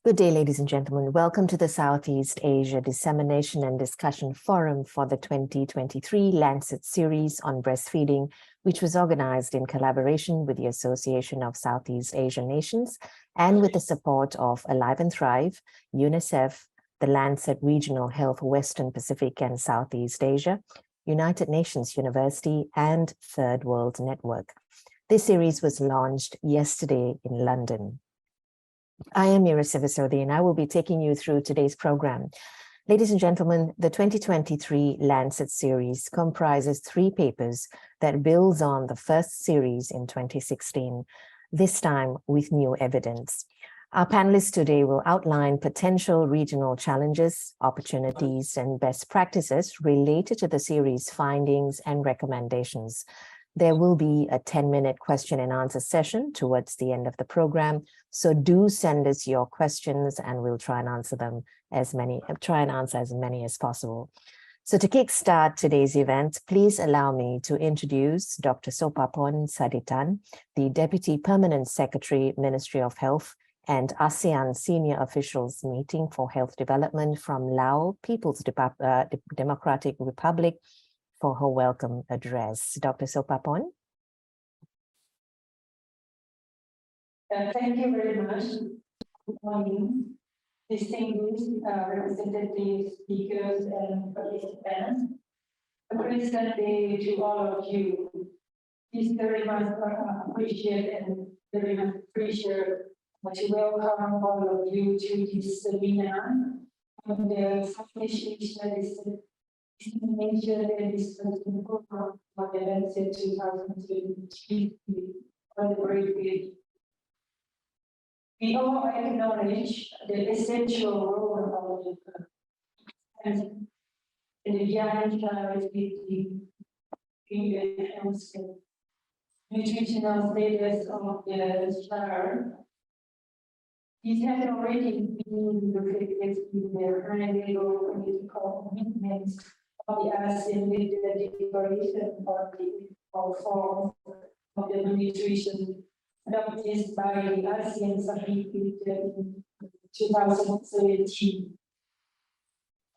Good day, ladies and gentlemen. Welcome to the Southeast Asia Dissemination and Discussion Forum for the 2023 Lancet series on breastfeeding, which was organized in collaboration with the Association of Southeast Asian Nations and with the support of Alive and Thrive, UNICEF, the Lancet Regional Health Western Pacific and Southeast Asia, United Nations University, and Third World Network. This series was launched yesterday in London. I am Mira Sivasodi, and I will be taking you through today's program. Ladies and gentlemen, the 2023 Lancet series comprises 3 papers that builds on the first series in 2016, this time with new evidence. Our panelists today will outline potential regional challenges, opportunities, and best practices related to the series findings and recommendations. There will be a 10-minute question and answer session towards the end of the program. So do send us your questions and we'll try and answer as many as possible. So to kickstart today's event, please allow me to introduce Dr. Sopapon Saditan, the Deputy Permanent Secretary, Ministry of Health and ASEAN Senior Officials Meeting for Health Development from Laos People's Democratic Republic, for her welcome address. Dr. Sopapon. Thank you very much. Good morning, distinguished representatives, speakers, and participants. A pleasant day to all of you. It's very much appreciated and very much appreciated to welcome all of you to this seminar on the Southeast Dissemination and Discussion Program for the Lancet 2023 on the breastfeeding. We all acknowledge the essential role of the young child in the health nutritional status of the child. This has already been reflected in the high-level political commitments of the ASEAN with the declaration of the form of the nutrition adopted by the ASEAN Summit in 2017.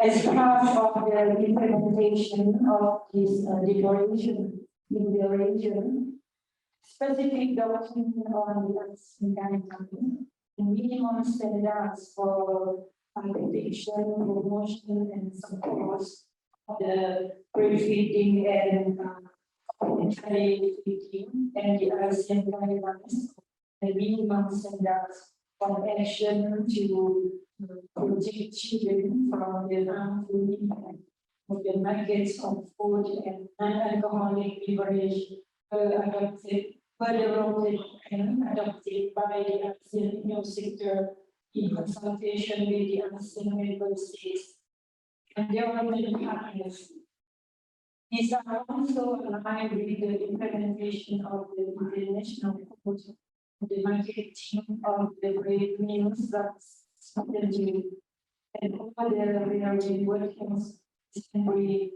As part of the implementation of this declaration in the region, specific document on the ASEAN guidelines and minimum standards for protection, promotion, and support of the breastfeeding and feeding and the ASEAN guidelines, the minimum standards on action to protect children from the harmful impact of the markets of food and non-alcoholic beverage adopted by the ASEAN health sector in consultation with the ASEAN member states and development partners. These are also aligned with the implementation of the international code of the marketing of the bread meals substantive and all the related workings assembly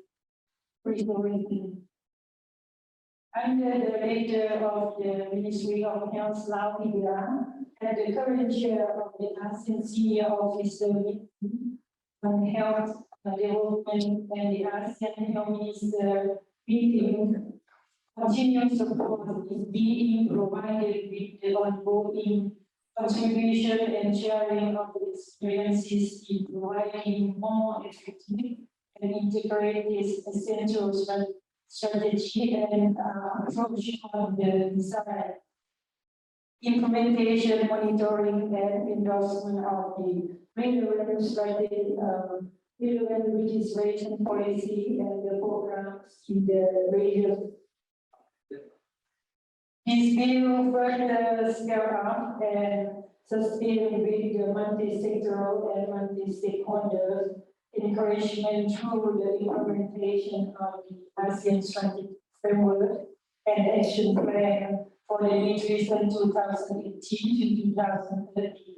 restoration. Under the leader of the Ministry of Health, Laos, and the current chair of the ASEAN Senior Officer on Health Development and the ASEAN Health Minister meeting, continuous support is being provided with the ongoing contribution and sharing of experiences in providing more effective and integrated essential strategy and approach on the design, implementation, monitoring, and endorsement of the relevant strategy, relevant legislation policy, and the programs in the region. This bill further scale up and sustain with the multi-sectoral and multi-stakeholder encouragement through the implementation of the ASEAN Strategic Framework and Action Plan for the Nutrition 2018 to 2030.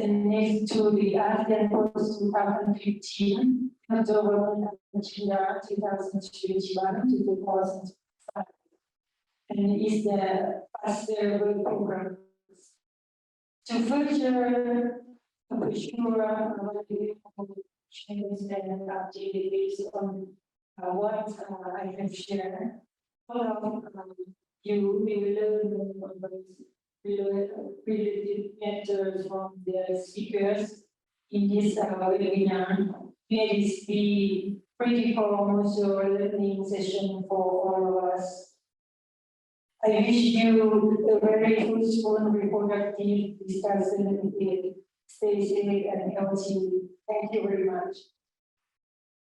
And next to the ASEAN Post 2015, Development Agenda 2021 to 2025. And is the faster program. To further For sure, changes and updated based on what I can share. You will learn related matters from the speakers in this webinar. May this be pretty formal learning session for all of us. I wish you a very useful and productive discussion. Stay safe and healthy. Thank you very much.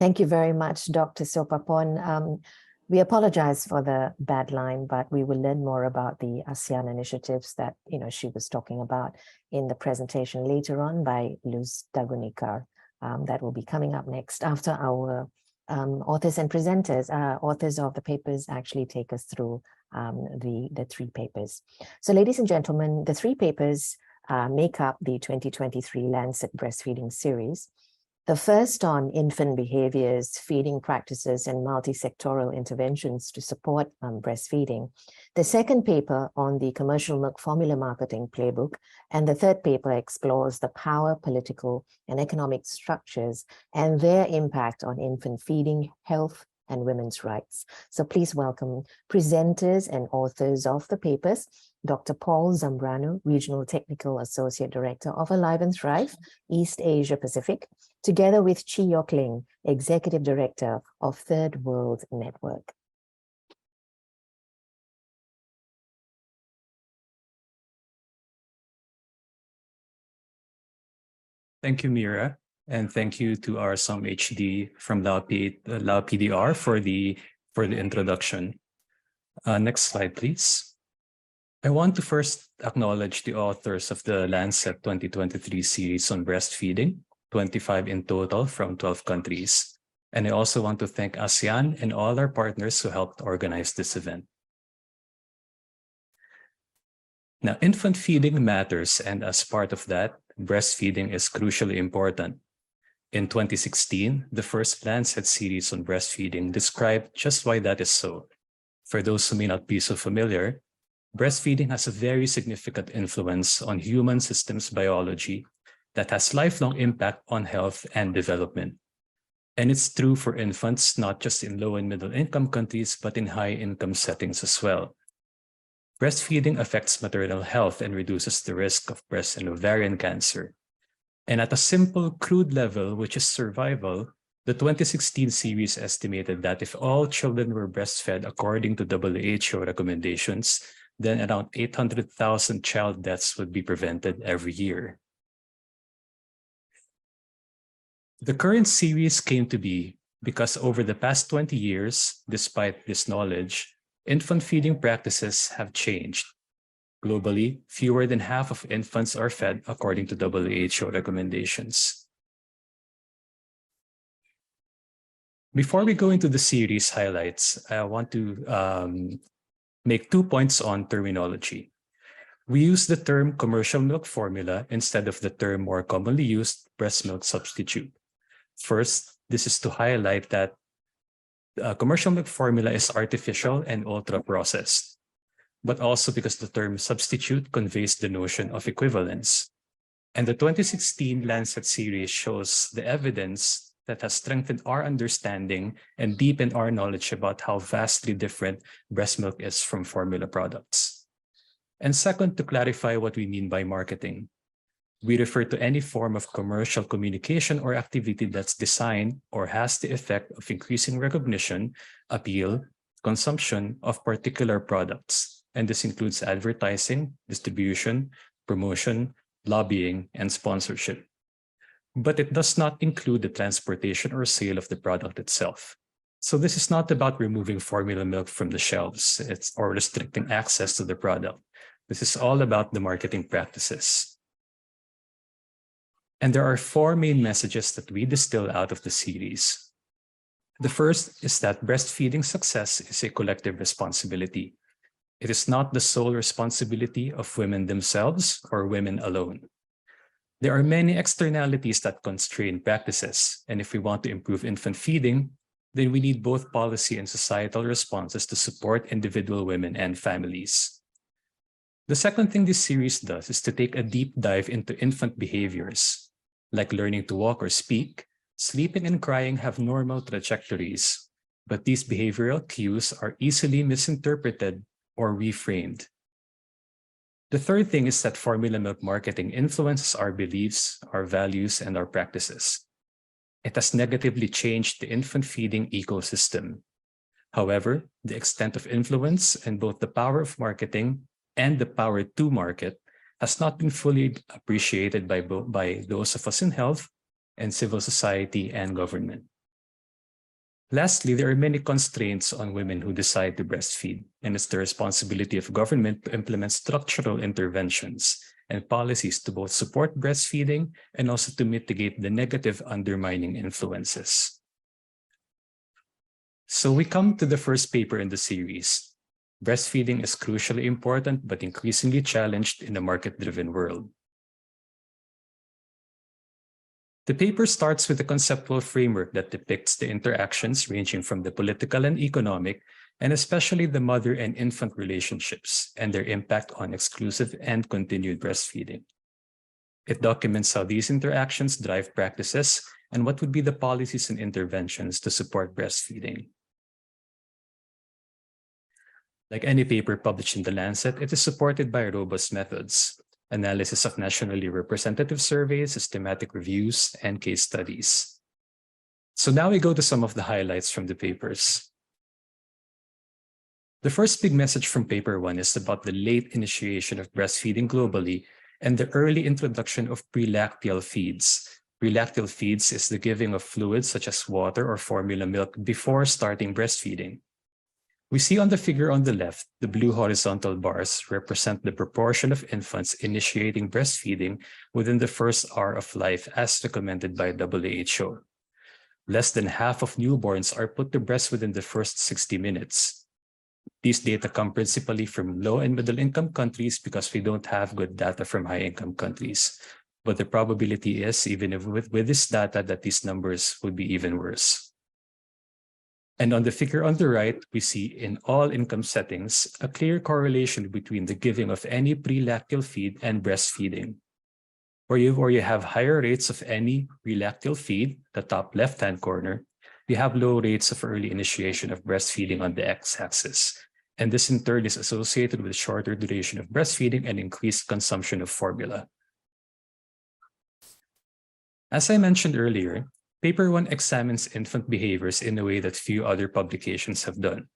Thank you very much, Dr. Sopapon. We apologize for the bad line, but we will learn more about the ASEAN initiatives that she was talking about in the presentation later on by Luz Dagunikar. That will be coming up next after our authors and presenters. Authors of the papers actually take us through the three papers. So ladies and gentlemen, the three papers make up the 2023 Lancet Breastfeeding series. The first on infant behaviors, feeding practices, and multi-sectoral interventions to support breastfeeding. The second paper on the commercial milk formula marketing playbook. And the third paper explores the power, political, and economic structures and their impact on infant feeding, health, and women's rights. So please welcome presenters and authors of the papers, Dr. Paul Zambrano, Regional Technical Associate Director of Alive and Thrive, East Asia Pacific, together with Chi Yok Ling, Executive Director of Third World Network. Thank you, Mira, and thank you to our SOMHD from Lao PDR for the introduction. Next slide, please. I want to first acknowledge the authors of the Lancet 2023 series on breastfeeding, 25 in total from 12 countries. And I also want to thank ASEAN and all our partners who helped organize this event. Now, infant feeding matters, and as part of that, breastfeeding is crucially important. In 2016, the first Lancet series on breastfeeding described just why that is so. For those who may not be so familiar, breastfeeding has a very significant influence on human systems biology that has lifelong impact on health and development. And it's true for infants, not just in low and middle income countries, but in high income settings as well. Breastfeeding affects maternal health and reduces the risk of breast and ovarian cancer. And at a simple, crude level, which is survival, the 2016 series estimated that if all children were breastfed according to WHO recommendations, then around 800,000 child deaths would be prevented every year. The current series came to be because over the past 20 years, despite this knowledge, infant feeding practices have changed. Globally, fewer than half of infants are fed according to WHO recommendations. Before we go into the series highlights, I want to make 2 points on terminology. We use the term commercial milk formula instead of the term more commonly used breast milk substitute. First, this is to highlight that commercial milk formula is artificial and ultra-processed, but also because the term substitute conveys the notion of equivalence. And the 2016 Lancet series shows the evidence that has strengthened our understanding and deepened our knowledge about how vastly different breast milk is from formula products. And second, to clarify what we mean by marketing. We refer to any form of commercial communication or activity that's designed or has the effect of increasing recognition, appeal, consumption of particular products. And this includes advertising, distribution, promotion, lobbying, and sponsorship. But it does not include the transportation or sale of the product itself. So this is not about removing formula milk from the shelves or restricting access to the product. This is all about the marketing practices. And there are 4 main messages that we distill out of the series. The first is that breastfeeding success is a collective responsibility. It is not the sole responsibility of women themselves or women alone. There are many externalities that constrain practices, and if we want to improve infant feeding, then we need both policy and societal responses to support individual women and families. The second thing this series does is to take a deep dive into infant behaviors. Like learning to walk or speak, sleeping and crying have normal trajectories, but these behavioral cues are easily misinterpreted or reframed. The third thing is that formula milk marketing influences our beliefs, our values, and our practices. It has negatively changed the infant feeding ecosystem. However, the extent of influence and both the power of marketing and the power to market has not been fully appreciated by those of us in health and civil society and government. Lastly, there are many constraints on women who decide to breastfeed, and it's the responsibility of government to implement structural interventions and policies to both support breastfeeding and also to mitigate the negative undermining influences. So we come to the first paper in the series. Breastfeeding is crucially important but increasingly challenged in a market-driven world. The paper starts with a conceptual framework that depicts the interactions ranging from the political and economic, and especially the mother and infant relationships and their impact on exclusive and continued breastfeeding. It documents how these interactions drive practices and what would be the policies and interventions to support breastfeeding. Like any paper published in the Lancet, it is supported by robust methods, analysis of nationally representative surveys, systematic reviews, and case studies. So now we go to some of the highlights from the papers. The first big message from paper 1 is about the late initiation of breastfeeding globally and the early introduction of prelacteal feeds. Prelacteal feeds is the giving of fluids such as water or formula milk before starting breastfeeding. We see on the figure on the left, the blue horizontal bars represent the proportion of infants initiating breastfeeding within the first hour of life as recommended by WHO. Less than half of newborns are put to breast within the first 60 minutes. These data come principally from low and middle income countries because we don't have good data from high income countries. But the probability is, even with this data, that these numbers would be even worse. And on the figure on the right, we see in all income settings a clear correlation between the giving of any prelacteal feed and breastfeeding. Where you have higher rates of any prelacteal feed, the top left-hand corner, you have low rates of early initiation of breastfeeding on the x-axis. And this in turn is associated with shorter duration of breastfeeding and increased consumption of formula. As I mentioned earlier, Paper 1 examines infant behaviors in a way that few other publications have done.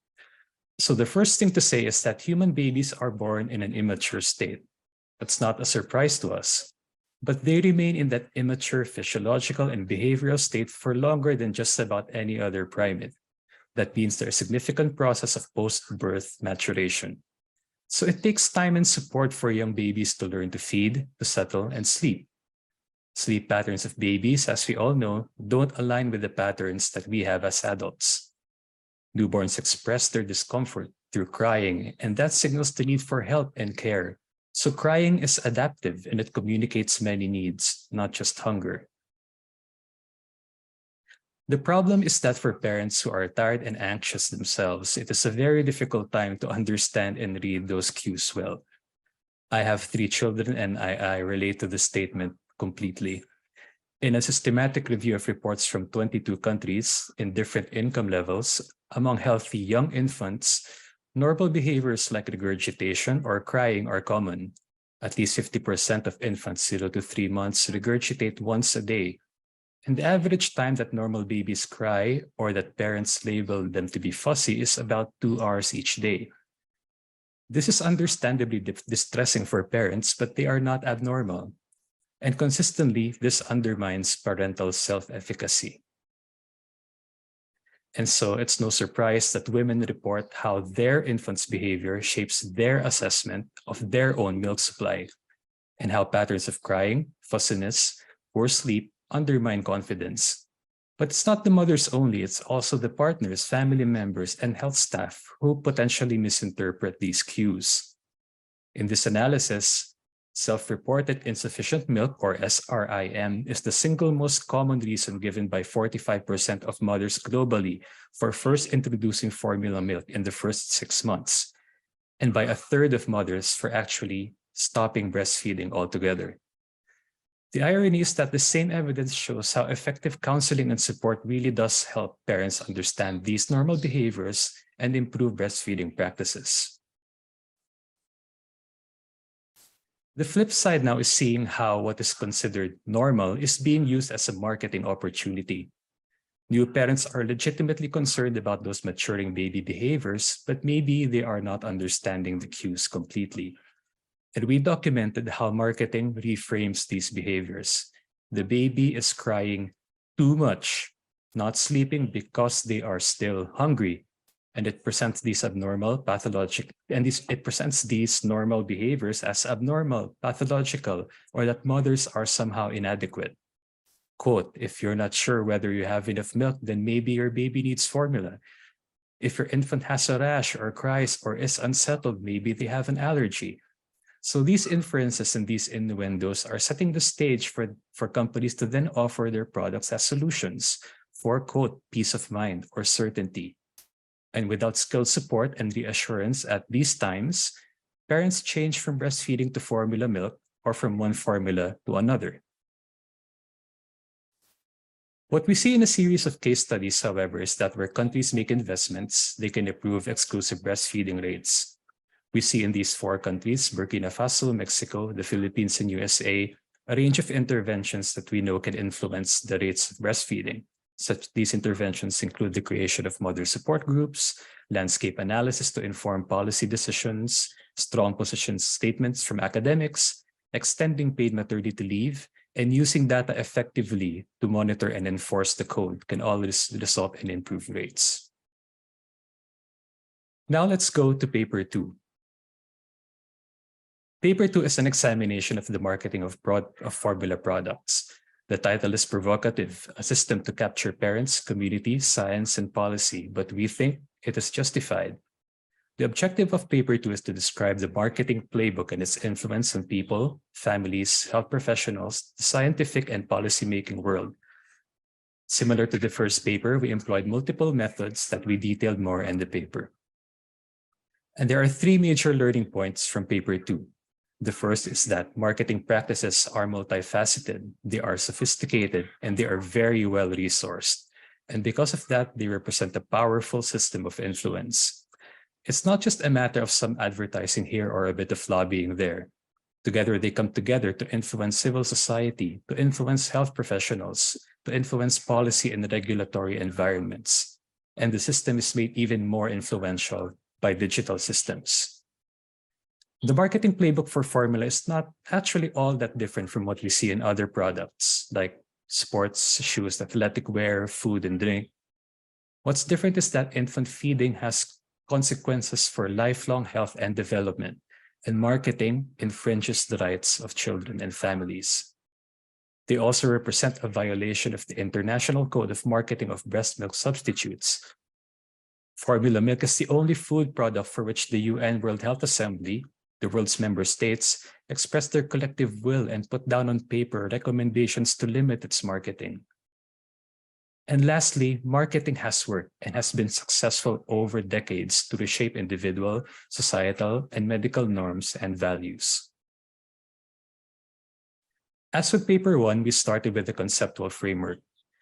So the first thing to say is that human babies are born in an immature state. That's not a surprise to us, but they remain in that immature physiological and behavioral state for longer than just about any other primate. That means there's a significant process of post-birth maturation. So it takes time and support for young babies to learn to feed, to settle, and sleep. Sleep patterns of babies, as we all know, don't align with the patterns that we have as adults. Newborns express their discomfort through crying, and that signals the need for help and care. So crying is adaptive and it communicates many needs, not just hunger. The problem is that for parents who are tired and anxious themselves, it is a very difficult time to understand and read those cues well. I have 3 children and I relate to this statement completely. In a systematic review of reports from 22 countries in different income levels, among healthy young infants, normal behaviors like regurgitation or crying are common. At least 50% of infants 0 to 3 months regurgitate once a day. And the average time that normal babies cry or that parents label them to be fussy is about 2 hours each day. This is understandably distressing for parents, but they are not abnormal. And consistently, this undermines parental self-efficacy. And so it's no surprise that women report how their infant's behavior shapes their assessment of their own milk supply, and how patterns of crying, fussiness, poor sleep undermine confidence. But it's not the mothers only, it's also the partners, family members, and health staff who potentially misinterpret these cues. In this analysis, self-reported insufficient milk, or SRIM, is the single most common reason given by 45% of mothers globally for first introducing formula milk in the first 6 months, and by 1/3 of mothers for actually stopping breastfeeding altogether. The irony is that the same evidence shows how effective counseling and support really does help parents understand these normal behaviors and improve breastfeeding practices. The flip side now is seeing how what is considered normal is being used as a marketing opportunity. New parents are legitimately concerned about those maturing baby behaviors, but maybe they are not understanding the cues completely. And we documented how marketing reframes these behaviors. The baby is crying too much, not sleeping because they are still hungry. And it presents these abnormal, pathological, and it presents these normal behaviors as abnormal, pathological, or that mothers are somehow inadequate. Quote, if you're not sure whether you have enough milk, then maybe your baby needs formula. If your infant has a rash or cries or is unsettled, maybe they have an allergy. So these inferences and these innuendos are setting the stage for companies to then offer their products as solutions for, quote, peace of mind or certainty. And without skilled support and reassurance at these times, parents change from breastfeeding to formula milk or from one formula to another. What we see in a series of case studies, however, is that where countries make investments, they can improve exclusive breastfeeding rates. We see in these 4 countries, Burkina Faso, Mexico, the Philippines, and USA, a range of interventions that we know can influence the rates of breastfeeding. These interventions include the creation of mother support groups, landscape analysis to inform policy decisions, strong position statements from academics, extending paid maternity leave, and using data effectively to monitor and enforce the code can always result in improved rates. Now let's go to paper 2. Paper 2 is an examination of the marketing of formula products. The title is provocative, a system to capture parents, community, science, and policy, but we think it is justified. The objective of paper 2 is to describe the marketing playbook and its influence on people, families, health professionals, the scientific and policymaking world. Similar to the first paper, we employed multiple methods that we detailed more in the paper. And there are 3 major learning points from paper 2. The first is that marketing practices are multifaceted, they are sophisticated, and they are very well resourced. And because of that, they represent a powerful system of influence. It's not just a matter of some advertising here or a bit of lobbying there. Together, they come together to influence civil society, to influence health professionals, to influence policy and regulatory environments. And the system is made even more influential by digital systems. The marketing playbook for formula is not actually all that different from what we see in other products, like sports, shoes, athletic wear, food, and drink. What's different is that infant feeding has consequences for lifelong health and development, and marketing infringes the rights of children and families. They also represent a violation of the International Code of Marketing of Breast Milk Substitutes. Formula milk is the only food product for which the UN World Health Assembly, the world's member states, expressed their collective will and put down on paper recommendations to limit its marketing. And lastly, marketing has worked and has been successful over decades to reshape individual, societal, and medical norms and values. As with paper 1, we started with the conceptual framework,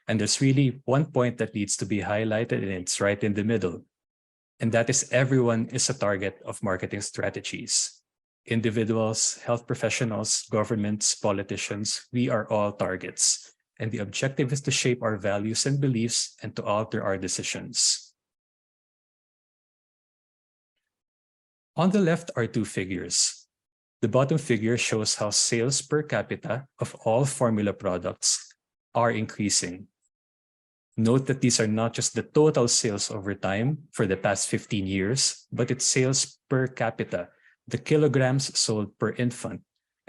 and there's really one point that needs to be highlighted, and it's right in the middle. And that is everyone is a target of marketing strategies. Individuals, health professionals, governments, politicians, we are all targets. And the objective is to shape our values and beliefs and to alter our decisions. On the left are 2 figures. The bottom figure shows how sales per capita of all formula products are increasing. Note that these are not just the total sales over time for the past 15 years, but it's sales per capita, the kilograms sold per infant.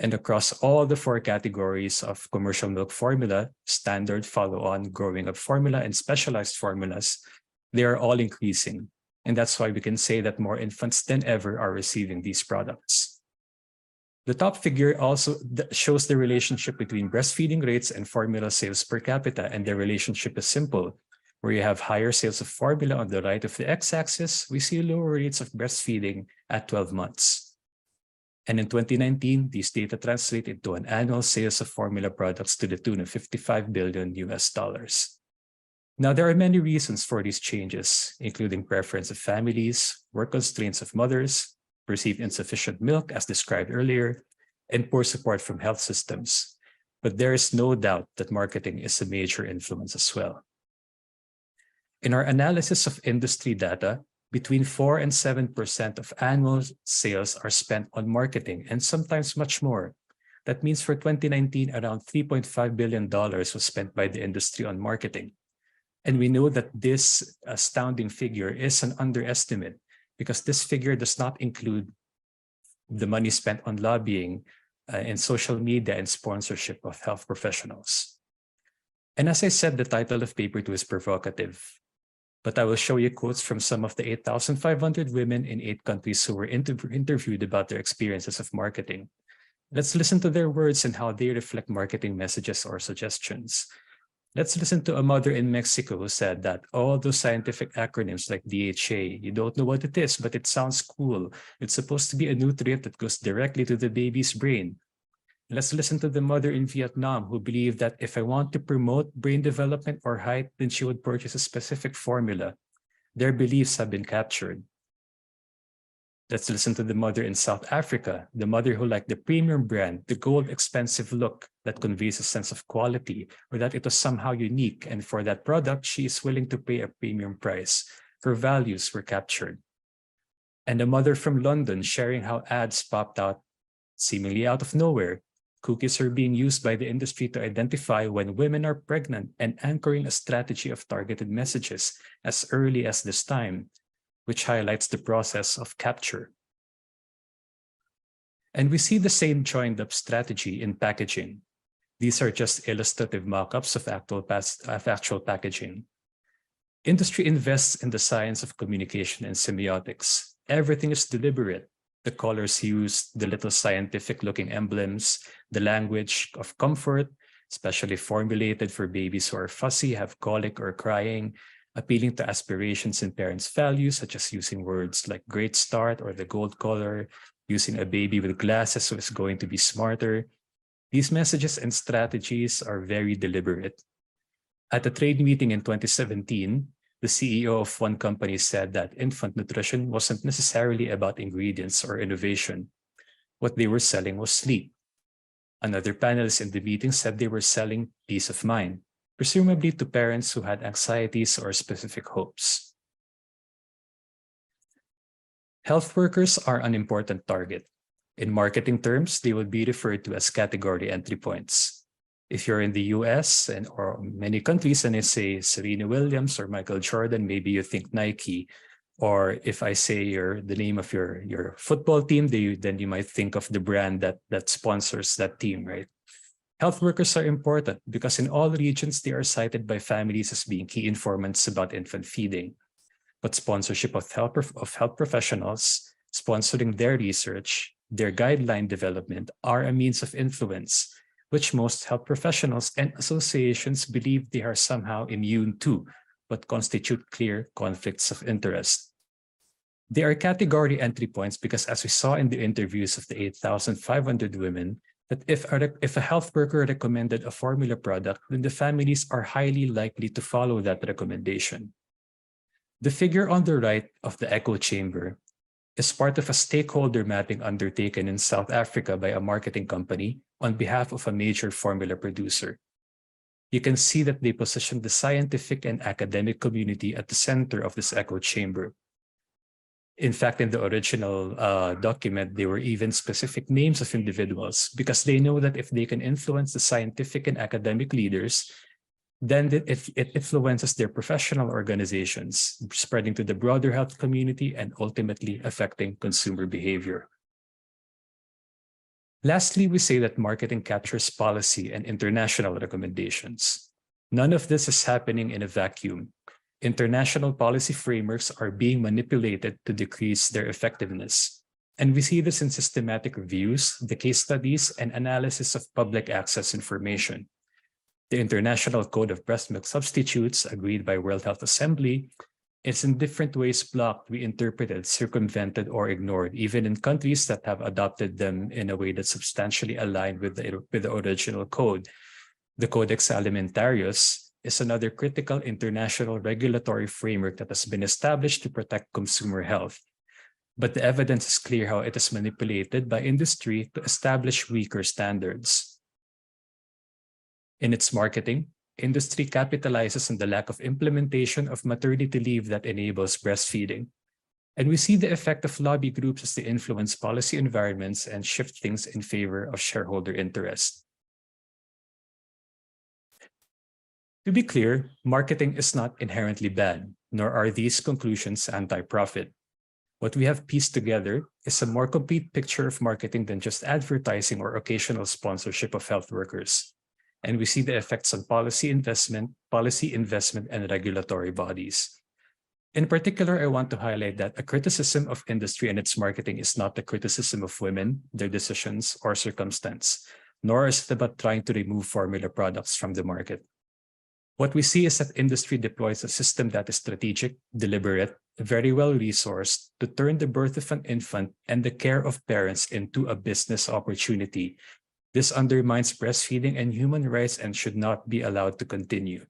And across all the 4 categories of commercial milk formula, standard, follow-on, growing up formula, and specialized formulas, they are all increasing. And that's why we can say that more infants than ever are receiving these products. The top figure also shows the relationship between breastfeeding rates and formula sales per capita, and the relationship is simple. Where you have higher sales of formula on the right of the x-axis, we see lower rates of breastfeeding at 12 months. And in 2019, these data translate into an annual sales of formula products to the tune of $55 billion US. Now, there are many reasons for these changes, including preference of families, work constraints of mothers, perceived insufficient milk, as described earlier, and poor support from health systems. But there is no doubt that marketing is a major influence as well. In our analysis of industry data, between 4 and 7% of annual sales are spent on marketing, and sometimes much more. That means for 2019, around $3.5 billion was spent by the industry on marketing. And we know that this astounding figure is an underestimate because this figure does not include the money spent on lobbying in social media and sponsorship of health professionals. And as I said, the title of paper 2 is provocative, but I will show you quotes from some of the 8,500 women in 8 countries who were interviewed about their experiences of marketing. Let's listen to their words and how they reflect marketing messages or suggestions. Let's listen to a mother in Mexico who said that all those scientific acronyms like DHA, you don't know what it is, but it sounds cool. It's supposed to be a nutrient that goes directly to the baby's brain. Let's listen to the mother in Vietnam who believed that if I want to promote brain development or height, then she would purchase a specific formula. Their beliefs have been captured. Let's listen to the mother in South Africa, the mother who liked the premium brand, the gold expensive look that conveys a sense of quality, or that it was somehow unique, and for that product, she is willing to pay a premium price. Her values were captured. And a mother from London sharing how ads popped out seemingly out of nowhere. Cookies are being used by the industry to identify when women are pregnant and anchoring a strategy of targeted messages as early as this time, which highlights the process of capture. And we see the same joined-up strategy in packaging. These are just illustrative mock-ups of actual packaging. Industry invests in the science of communication and semiotics. Everything is deliberate. The colors used, the little scientific-looking emblems, the language of comfort, specially formulated for babies who are fussy, have colic, or crying, appealing to aspirations and parents' values, such as using words like great start or the gold color, using a baby with glasses who is going to be smarter. These messages and strategies are very deliberate. At a trade meeting in 2017, the CEO of one company said that infant nutrition wasn't necessarily about ingredients or innovation. What they were selling was sleep. Another panelist in the meeting said they were selling peace of mind, presumably to parents who had anxieties or specific hopes. Health workers are an important target. In marketing terms, they would be referred to as category entry points. If you're in the US or many countries and I say Serena Williams or Michael Jordan, maybe you think Nike. Or if I say the name of your football team, then you might think of the brand that sponsors that team, right? Health workers are important because in all regions, they are cited by families as being key informants about infant feeding. But sponsorship of health professionals, sponsoring their research, their guideline development are a means of influence, which most health professionals and associations believe they are somehow immune to, but constitute clear conflicts of interest. They are category entry points because, as we saw in the interviews of the 8,500 women, that if a health worker recommended a formula product, then the families are highly likely to follow that recommendation. The figure on the right of the echo chamber is part of a stakeholder mapping undertaken in South Africa by a marketing company on behalf of a major formula producer. You can see that they positioned the scientific and academic community at the center of this echo chamber. In fact, in the original document, there were even specific names of individuals because they know that if they can influence the scientific and academic leaders, then it influences their professional organizations, spreading to the broader health community and ultimately affecting consumer behavior. Lastly, we say that marketing captures policy and international recommendations. None of this is happening in a vacuum. International policy frameworks are being manipulated to decrease their effectiveness. And we see this in systematic reviews, the case studies, and analysis of public access information. The International Code of Breast Milk Substitutes, agreed by World Health Assembly, It's in different ways blocked, reinterpreted, circumvented, or ignored, even in countries that have adopted them in a way that's substantially aligned with the original code. The Codex Alimentarius is another critical international regulatory framework that has been established to protect consumer health. But the evidence is clear how it is manipulated by industry to establish weaker standards. In its marketing, industry capitalizes on the lack of implementation of maternity leave that enables breastfeeding. And we see the effect of lobby groups as they influence policy environments and shift things in favor of shareholder interest. To be clear, marketing is not inherently bad, nor are these conclusions anti-profit. What we have pieced together is a more complete picture of marketing than just advertising or occasional sponsorship of health workers. And we see the effects on policy investment, and regulatory bodies. In particular, I want to highlight that a criticism of industry and its marketing is not a criticism of women, their decisions, or circumstance, nor is it about trying to remove formula products from the market. What we see is that industry deploys a system that is strategic, deliberate, very well resourced to turn the birth of an infant and the care of parents into a business opportunity. This undermines breastfeeding and human rights and should not be allowed to continue.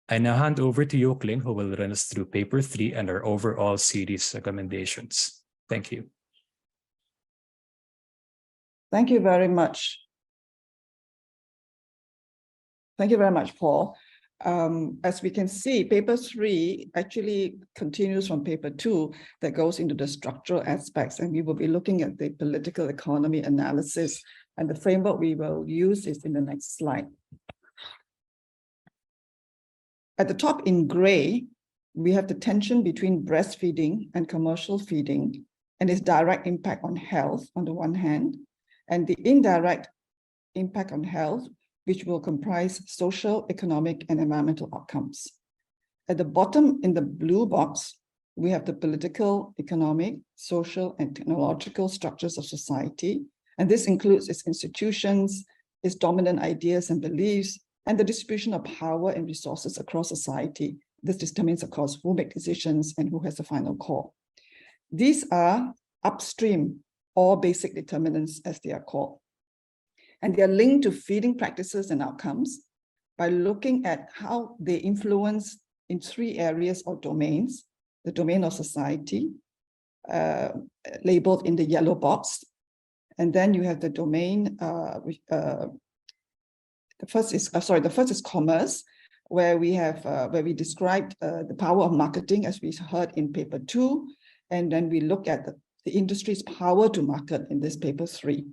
I now hand over to Yokling, who will run us through paper 3 and our overall series recommendations. Thank you. Thank you very much. Thank you very much, Paul. As we can see, paper 3 actually continues from paper 2 that goes into the structural aspects, and we will be looking at the political economy analysis, and the framework we will use is in the next slide. At the top in gray, we have the tension between breastfeeding and commercial feeding and its direct impact on health on the one hand, and the indirect impact on health, which will comprise social, economic, and environmental outcomes. At the bottom in the blue box, we have the political, economic, social, and technological structures of society. And this includes its institutions, its dominant ideas and beliefs, and the distribution of power and resources across society. This determines, of course, who make decisions and who has the final call. These are upstream or basic determinants, as they are called. And they are linked to feeding practices and outcomes by looking at how they influence in 3 areas or domains: the domain of society, labeled in the yellow box. And then you have the domain, the first is commerce, where we described the power of marketing, as we heard in paper 2. And then we look at the industry's power to market in this paper 3.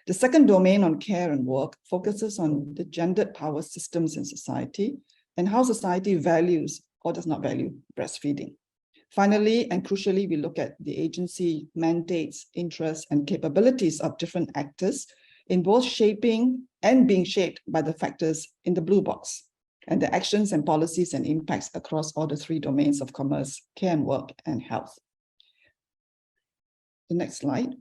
The second domain on care and work focuses on the gendered power systems in society and how society values or does not value breastfeeding. Finally, and crucially, we look at the agency, mandates, interests, and capabilities of different actors in both shaping and being shaped by the factors in the blue box, and the actions and policies and impacts across all the 3 domains of commerce, care and work, and health. The next slide.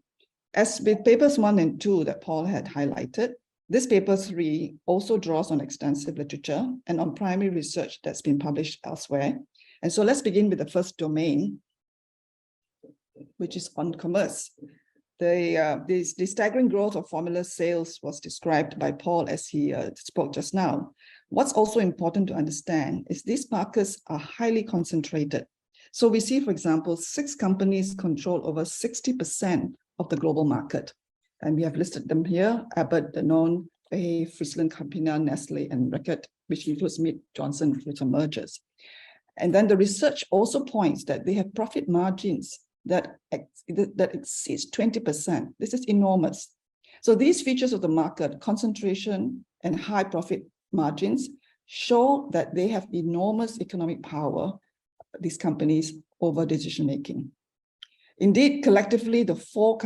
As with papers 1 and 2 that Paul had highlighted, this paper 3 also draws on extensive literature and on primary research that's been published elsewhere. And so let's begin with the first domain, which is on commerce. The staggering growth of formula sales was described by Paul as he spoke just now. What's also important to understand is these markets are highly concentrated. So we see, for example, 6 companies control over 60% of the global market. And we have listed them here: Abbott, Danone, Friesland Campina, Nestle, and Reckitt, which includes Mead Johnson, which are mergers. And then the research also points that they have profit margins that exceeds 20%. This is enormous. So these features of the market, concentration and high profit margins, show that they have enormous economic power, these companies, over decision-making. Indeed, collectively, the 4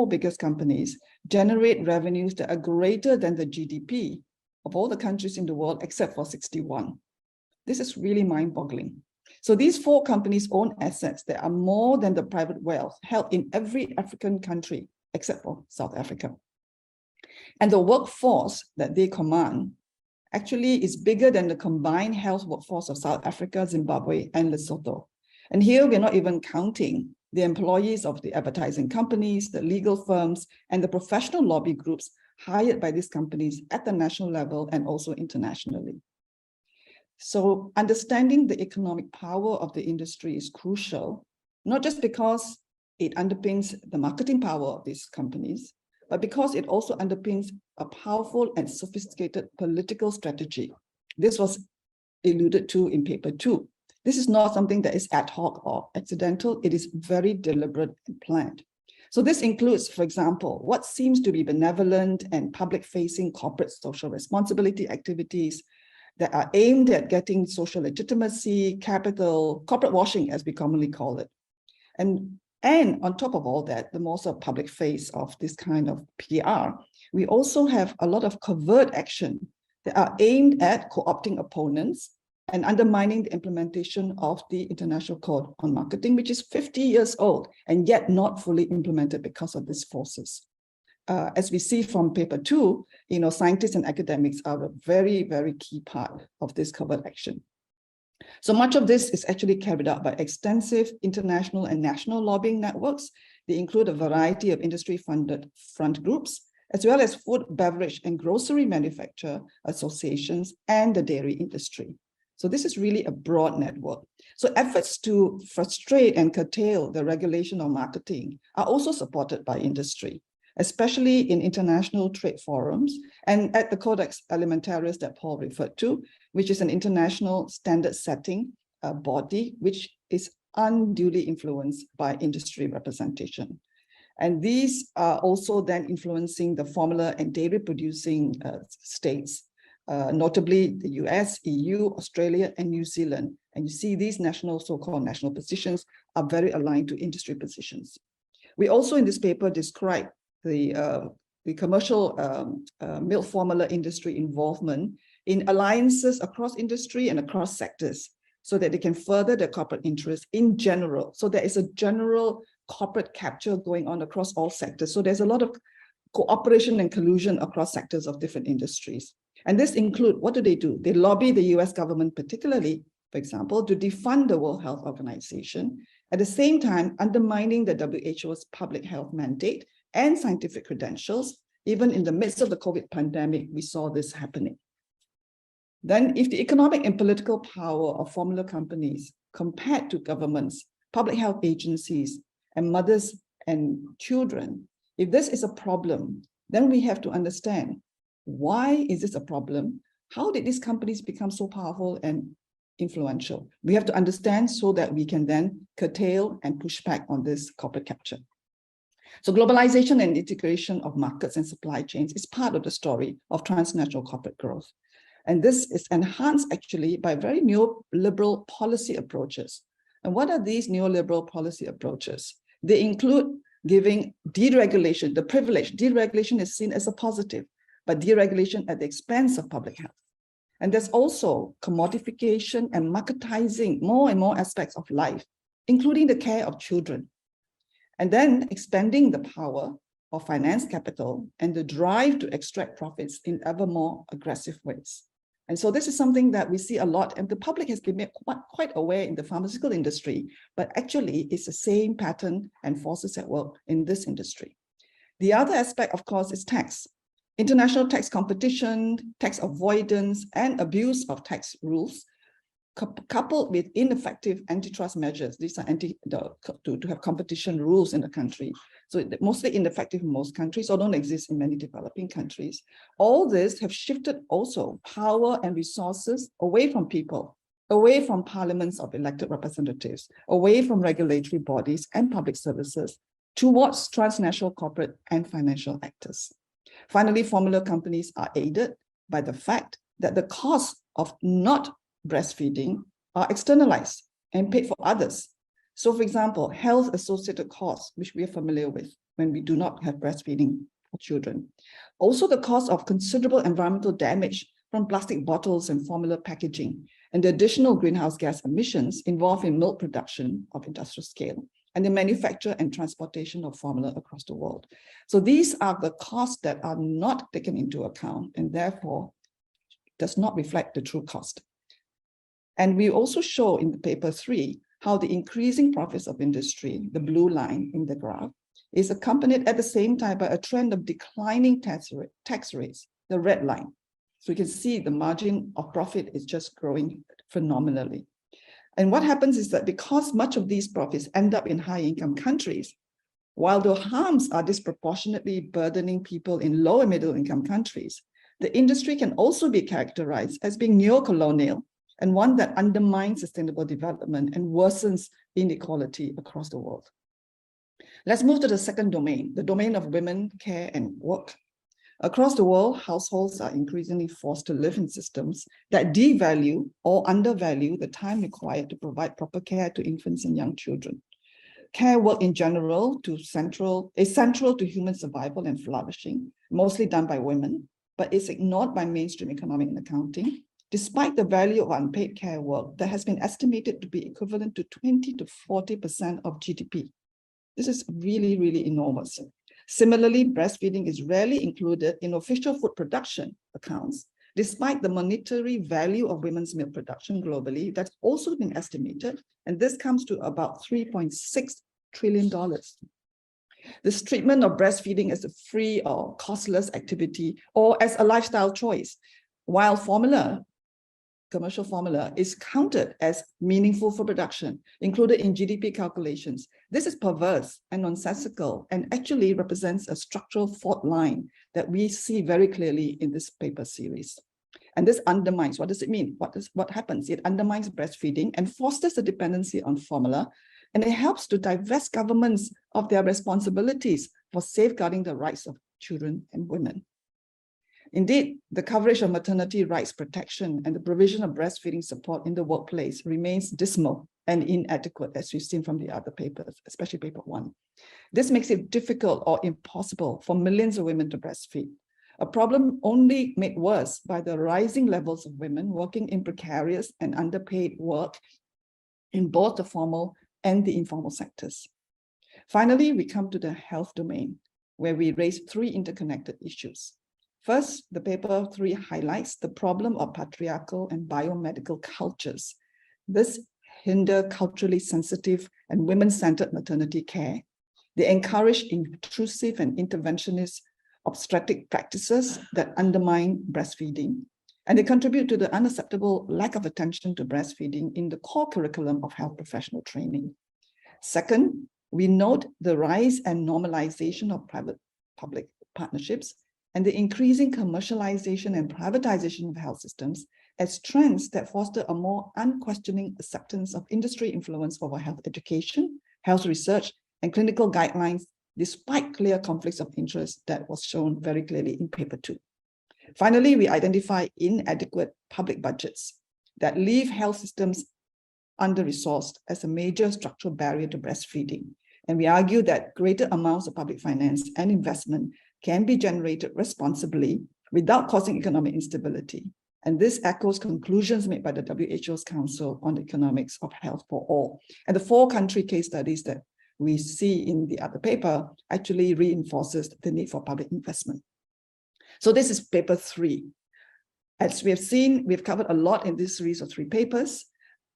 biggest companies, generate revenues that are greater than the GDP of all the countries in the world, except for 61. This is really mind-boggling. So these 4 companies own assets that are more than the private wealth held in every African country, except for South Africa. And the workforce that they command actually is bigger than the combined health workforce of South Africa, Zimbabwe, and Lesotho. And here we're not even counting the employees of the advertising companies, the legal firms, and the professional lobby groups hired by these companies at the national level and also internationally. So understanding the economic power of the industry is crucial, not just because it underpins the marketing power of these companies, but because it also underpins a powerful and sophisticated political strategy. This was alluded to in paper 2. This is not something that is ad hoc or accidental. It is very deliberate and planned. So this includes, for example, what seems to be benevolent and public-facing corporate social responsibility activities that are aimed at getting social legitimacy, capital, corporate washing, as we commonly call it. And on top of all that, the more sort of public face of this kind of PR, we also have a lot of covert action that are aimed at co-opting opponents and undermining the implementation of the International Code on Marketing, which is 50 years old and yet not fully implemented because of these forces. As we see from paper 2, scientists and academics are a very, very key part of this covert action. So much of this is actually carried out by extensive international and national lobbying networks. They include a variety of industry-funded front groups, as well as food, beverage, and grocery manufacturer associations and the dairy industry. So this is really a broad network. So efforts to frustrate and curtail the regulation of marketing are also supported by industry, especially in international trade forums and at the Codex Alimentarius that Paul referred to, which is an international standard setting body, which is unduly influenced by industry representation. And these are also then influencing the formula and dairy producing states, notably the US, EU, Australia, and New Zealand. And you see these national, so-called national positions are very aligned to industry positions. We also in this paper describe the commercial milk formula industry involvement in alliances across industry and across sectors so that they can further their corporate interests in general. So there is a general corporate capture going on across all sectors. So there's a lot of cooperation and collusion across sectors of different industries. And this include, what do? They lobby the US government particularly, for example, to defund the World Health Organization, at the same time undermining the WHO's public health mandate and scientific credentials. Even in the midst of the COVID pandemic, we saw this happening. Then if the economic and political power of formula companies compared to governments, public health agencies, and mothers and children, if this is a problem, then we have to understand, why is this a problem? How did these companies become so powerful and influential? We have to understand so that we can then curtail and push back on this corporate capture. So globalization and integration of markets and supply chains is part of the story of transnational corporate growth. And this is enhanced actually by very neoliberal policy approaches. And what are these neoliberal policy approaches? They include giving deregulation, the privilege. Deregulation is seen as a positive, but deregulation at the expense of public health. And there's also commodification and marketizing more and more aspects of life, including the care of children. And then expanding the power of finance capital and the drive to extract profits in ever more aggressive ways. And so this is something that we see a lot, and the public has been made quite aware in the pharmaceutical industry, but actually it's the same pattern and forces at work in this industry. The other aspect, of course, is tax. International tax competition, tax avoidance, and abuse of tax rules, coupled with ineffective antitrust measures. These are to have competition rules in the country. So mostly ineffective in most countries, or don't exist in many developing countries. All this have shifted also power and resources away from people, away from parliaments of elected representatives, away from regulatory bodies and public services, towards transnational corporate and financial actors. Finally, formula companies are aided by the fact that the costs of not breastfeeding are externalized and paid for others. So for example, health associated costs, which we are familiar with when we do not have breastfeeding for children. Also the cost of considerable environmental damage from plastic bottles and formula packaging, and the additional greenhouse gas emissions involved in milk production of industrial scale, and the manufacture and transportation of formula across the world. So these are the costs that are not taken into account and therefore does not reflect the true cost. And we also show in the paper 3 how the increasing profits of industry, the blue line in the graph, is accompanied at the same time by a trend of declining tax rates, the red line. So you can see the margin of profit is just growing phenomenally. And what happens is that because much of these profits end up in high-income countries, while the harms are disproportionately burdening people in low and middle-income countries, the industry can also be characterized as being neo-colonial and one that undermines sustainable development and worsens inequality across the world. Let's move to the second domain, the domain of women, care, and work. Across the world, households are increasingly forced to live in systems that devalue or undervalue the time required to provide proper care to infants and young children. Care work in general is central to human survival and flourishing, mostly done by women, but is ignored by mainstream economic and accounting, despite the value of unpaid care work that has been estimated to be equivalent to 20 to 40% of GDP. This is really, really enormous. Similarly, breastfeeding is rarely included in official food production accounts, despite the monetary value of women's milk production globally that's also been estimated, and this comes to about $3.6 trillion. This treatment of breastfeeding as a free or costless activity or as a lifestyle choice, while commercial formula is counted as meaningful for production, included in GDP calculations. This is perverse and nonsensical and actually represents a structural fault line that we see very clearly in this paper series. And this undermines, what does it mean? What happens? It undermines breastfeeding and fosters a dependency on formula, and it helps to divest governments of their responsibilities for safeguarding the rights of children and women. Indeed, the coverage of maternity rights protection and the provision of breastfeeding support in the workplace remains dismal and inadequate, as we've seen from the other papers, especially paper 1. This makes it difficult or impossible for millions of women to breastfeed, a problem only made worse by the rising levels of women working in precarious and underpaid work in both the formal and the informal sectors. Finally, we come to the health domain, where we raise 3 interconnected issues. First, the paper 3 highlights the problem of patriarchal and biomedical cultures. This hinder culturally sensitive and women-centered maternity care. They encourage intrusive and interventionist obstetric practices that undermine breastfeeding, and they contribute to the unacceptable lack of attention to breastfeeding in the core curriculum of health professional training. Second, we note the rise and normalization of private-public partnerships and the increasing commercialization and privatization of health systems as trends that foster a more unquestioning acceptance of industry influence over health education, health research, and clinical guidelines, despite clear conflicts of interest that was shown very clearly in paper 2. Finally, we identify inadequate public budgets that leave health systems under-resourced as a major structural barrier to breastfeeding. And we argue that greater amounts of public finance and investment can be generated responsibly without causing economic instability. And this echoes conclusions made by the WHO's Council on the Economics of Health for All. And the 4 country case studies that we see in the other paper actually reinforces the need for public investment. So this is paper 3. As we have seen, we've covered a lot in this series of 3 papers.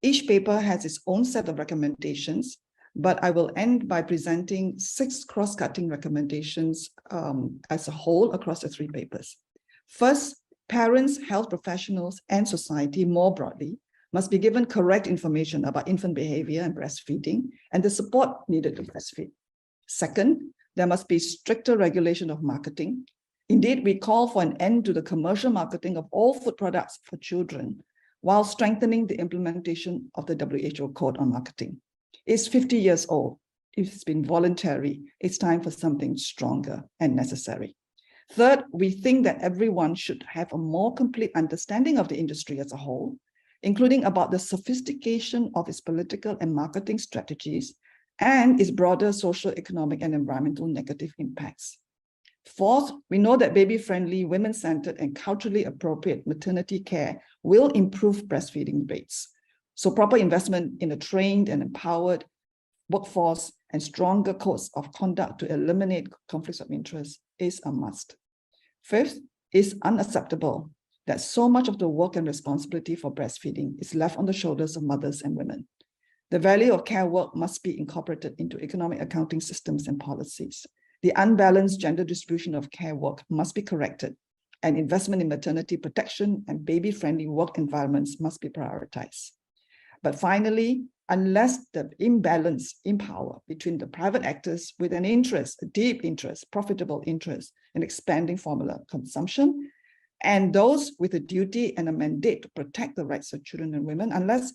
Each paper has its own set of recommendations, but I will end by presenting 6 cross-cutting recommendations as a whole across the 3 papers. First, parents, health professionals, and society more broadly must be given correct information about infant behavior and breastfeeding and the support needed to breastfeed. Second, there must be stricter regulation of marketing. Indeed, we call for an end to the commercial marketing of all food products for children while strengthening the implementation of the WHO Code on Marketing. It's 50 years old. It's been voluntary. It's time for something stronger and necessary. Third, we think that everyone should have a more complete understanding of the industry as a whole, including about the sophistication of its political and marketing strategies and its broader social, economic, and environmental negative impacts. Fourth, we know that baby-friendly, women-centered, and culturally appropriate maternity care will improve breastfeeding rates. So proper investment in a trained and empowered workforce and stronger codes of conduct to eliminate conflicts of interest is a must. Fifth, it's unacceptable that so much of the work and responsibility for breastfeeding is left on the shoulders of mothers and women. The value of care work must be incorporated into economic accounting systems and policies. The unbalanced gender distribution of care work must be corrected, and investment in maternity protection and baby-friendly work environments must be prioritized. But finally, unless the imbalance in power between the private actors with an interest, a deep interest, profitable interest in expanding formula consumption, and those with a duty and a mandate to protect the rights of children and women, unless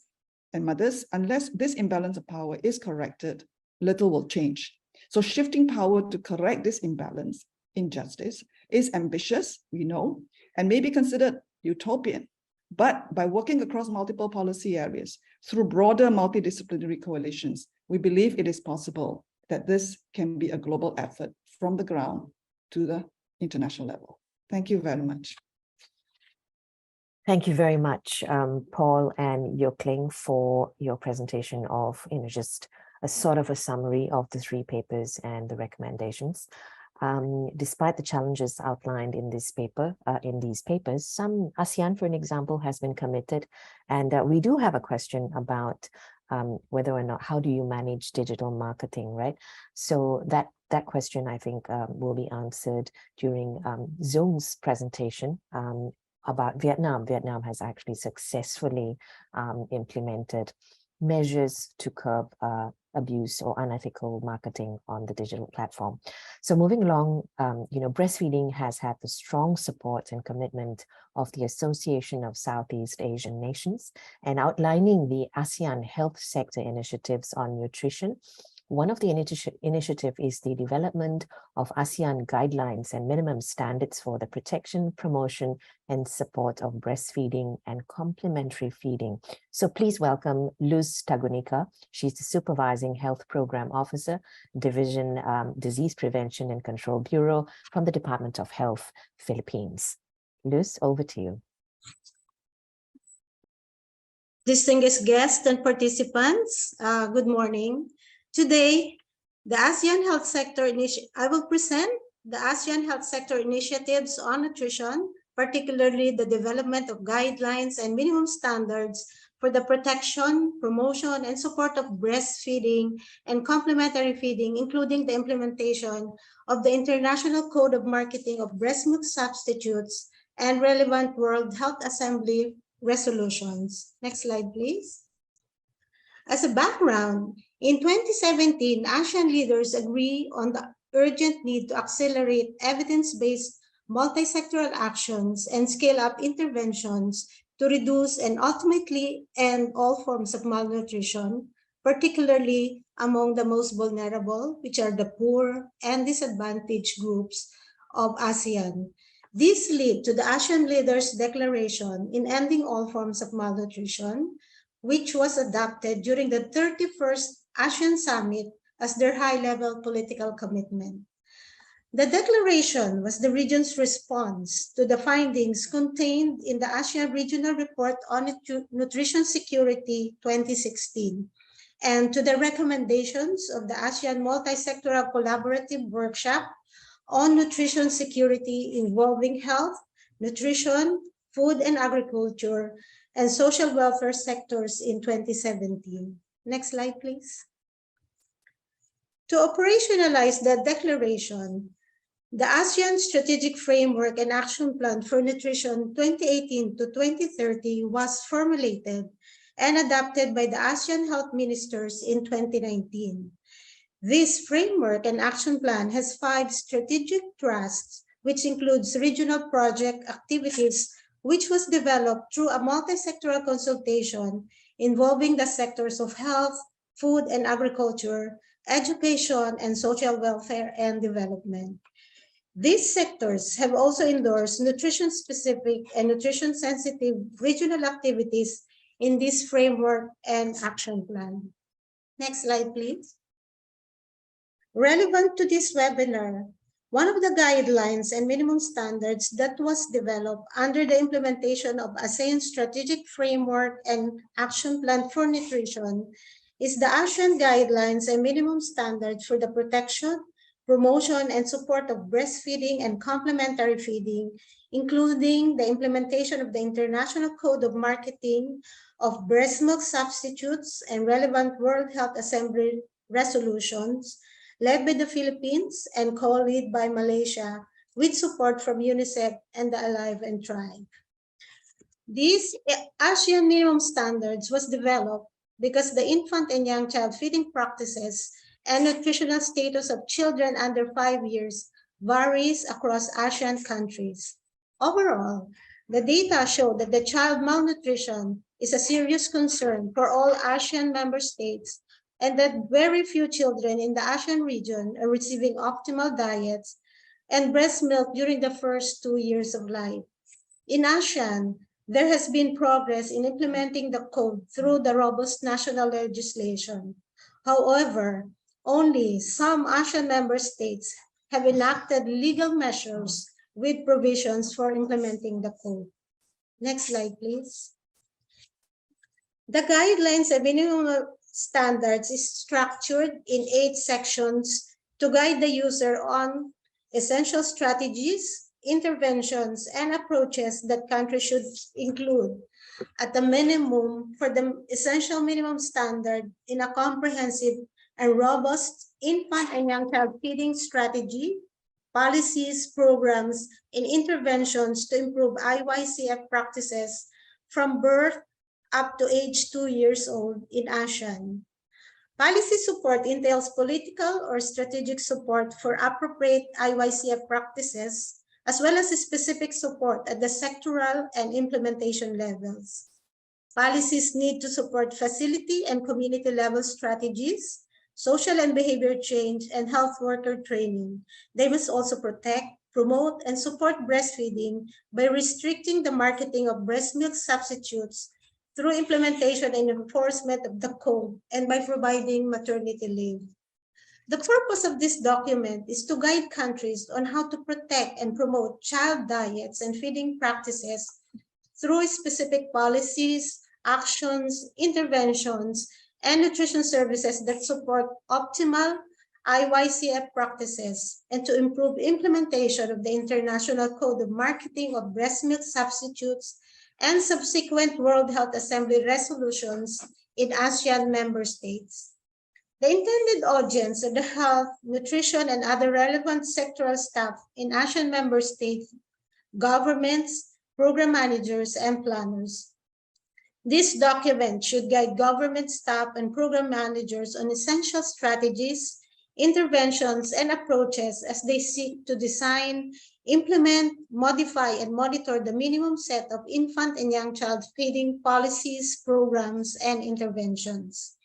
this imbalance of power is corrected, little will change. So shifting power to correct this imbalance, injustice, is ambitious, we know, and may be considered utopian. But by working across multiple policy areas through broader multidisciplinary coalitions, we believe it is possible that this can be a global effort from the ground to the international level. Thank you very much. Thank you very much, Paul and Yokling, for your presentation of, just a sort of a summary of the 3 papers and the recommendations. Despite the challenges outlined in this paper, in these papers, ASEAN, for an example, has been committed, and we do have a question about whether or not, how do you manage digital marketing, right? So that question, I think, will be answered during Zoom's presentation about Vietnam. Vietnam has actually successfully implemented measures to curb abuse or unethical marketing on the digital platform. So moving along, breastfeeding has had the strong support and commitment of the Association of Southeast Asian Nations, and outlining the ASEAN health sector initiatives on nutrition. One of the initiative is the development of ASEAN guidelines and minimum standards for the protection, promotion, and support of breastfeeding and complementary feeding. So please welcome Luz Tagunica. She's the Supervising Health Program Officer, Division Disease Prevention and Control Bureau from the Department of Health, Philippines. Luz, over to you. Distinguished guests and participants, good morning. Today, the ASEAN Health Sector I will present the ASEAN Health Sector initiatives on nutrition, particularly the development of guidelines and minimum standards for the protection, promotion, and support of breastfeeding and complementary feeding, including the implementation of the International Code of Marketing of Breast Milk Substitutes and relevant World Health Assembly resolutions. Next slide, please. As a background, in 2017, ASEAN leaders agree on the urgent need to accelerate evidence-based multi-sectoral actions and scale up interventions to reduce and ultimately end all forms of malnutrition, particularly among the most vulnerable, which are the poor and disadvantaged groups of ASEAN. This led to the ASEAN Leaders' Declaration in Ending All Forms of Malnutrition, which was adopted during the 31st ASEAN Summit as their high-level political commitment. The declaration was the region's response to the findings contained in the ASEAN Regional Report on Nutrition Security 2016 and to the recommendations of the ASEAN Multi-Sectoral Collaborative Workshop on Nutrition Security involving health, nutrition, food and agriculture, and social welfare sectors in 2017. Next slide, please. To operationalize the declaration, the ASEAN Strategic Framework and Action Plan for Nutrition 2018 to 2030 was formulated and adopted by the ASEAN Health Ministers in 2019. This framework and action plan has 5 strategic thrusts, which includes regional project activities, which was developed through a multi-sectoral consultation involving the sectors of health, food and agriculture, education, and social welfare and development. These sectors have also endorsed nutrition-specific and nutrition-sensitive regional activities in this framework and action plan. Next slide, please. Relevant to this webinar, one of the guidelines and minimum standards that was developed under the implementation of ASEAN Strategic Framework and Action Plan for Nutrition is the ASEAN Guidelines and Minimum Standards for the Protection, Promotion, and Support of Breastfeeding and Complementary Feeding, including the implementation of the International Code of Marketing of Breast Milk Substitutes and relevant World Health Assembly resolutions, led by the Philippines and co-led by Malaysia, with support from UNICEF and the Alive and Thrive. These ASEAN minimum standards was developed because the infant and young child feeding practices and nutritional status of children under 5 years varies across ASEAN countries. Overall, the data show that the child malnutrition is a serious concern for all ASEAN member states and that very few children in the ASEAN region are receiving optimal diets and breast milk during the first 2 years of life. In ASEAN, there has been progress in implementing the code through the robust national legislation. However, only some ASEAN member states have enacted legal measures with provisions for implementing the code. Next slide, please. The guidelines and minimum standards is structured in 8 sections to guide the user on essential strategies, interventions, and approaches that countries should include at the minimum for the essential minimum standard in a comprehensive and robust infant and young child feeding strategy, policies, programs, and interventions to improve IYCF practices from birth up to age 2 years old in ASEAN. Policy support entails political or strategic support for appropriate IYCF practices, as well as specific support at the sectoral and implementation levels. Policies need to support facility and community level strategies, social and behavior change, and health worker training. They must also protect, promote, and support breastfeeding by restricting the marketing of breast milk substitutes through implementation and enforcement of the code and by providing maternity leave. The purpose of this document is to guide countries on how to protect and promote child diets and feeding practices through specific policies, actions, interventions, and nutrition services that support optimal IYCF practices and to improve implementation of the International Code of Marketing of Breast Milk Substitutes and subsequent World Health Assembly resolutions in ASEAN member states. The intended audience are the health, nutrition, and other relevant sectoral staff in ASEAN member states, governments, program managers, and planners. This document should guide government staff and program managers on essential strategies, interventions, and approaches as they seek to design, implement, modify, and monitor the minimum set of infant and young child feeding policies, programs, and interventions.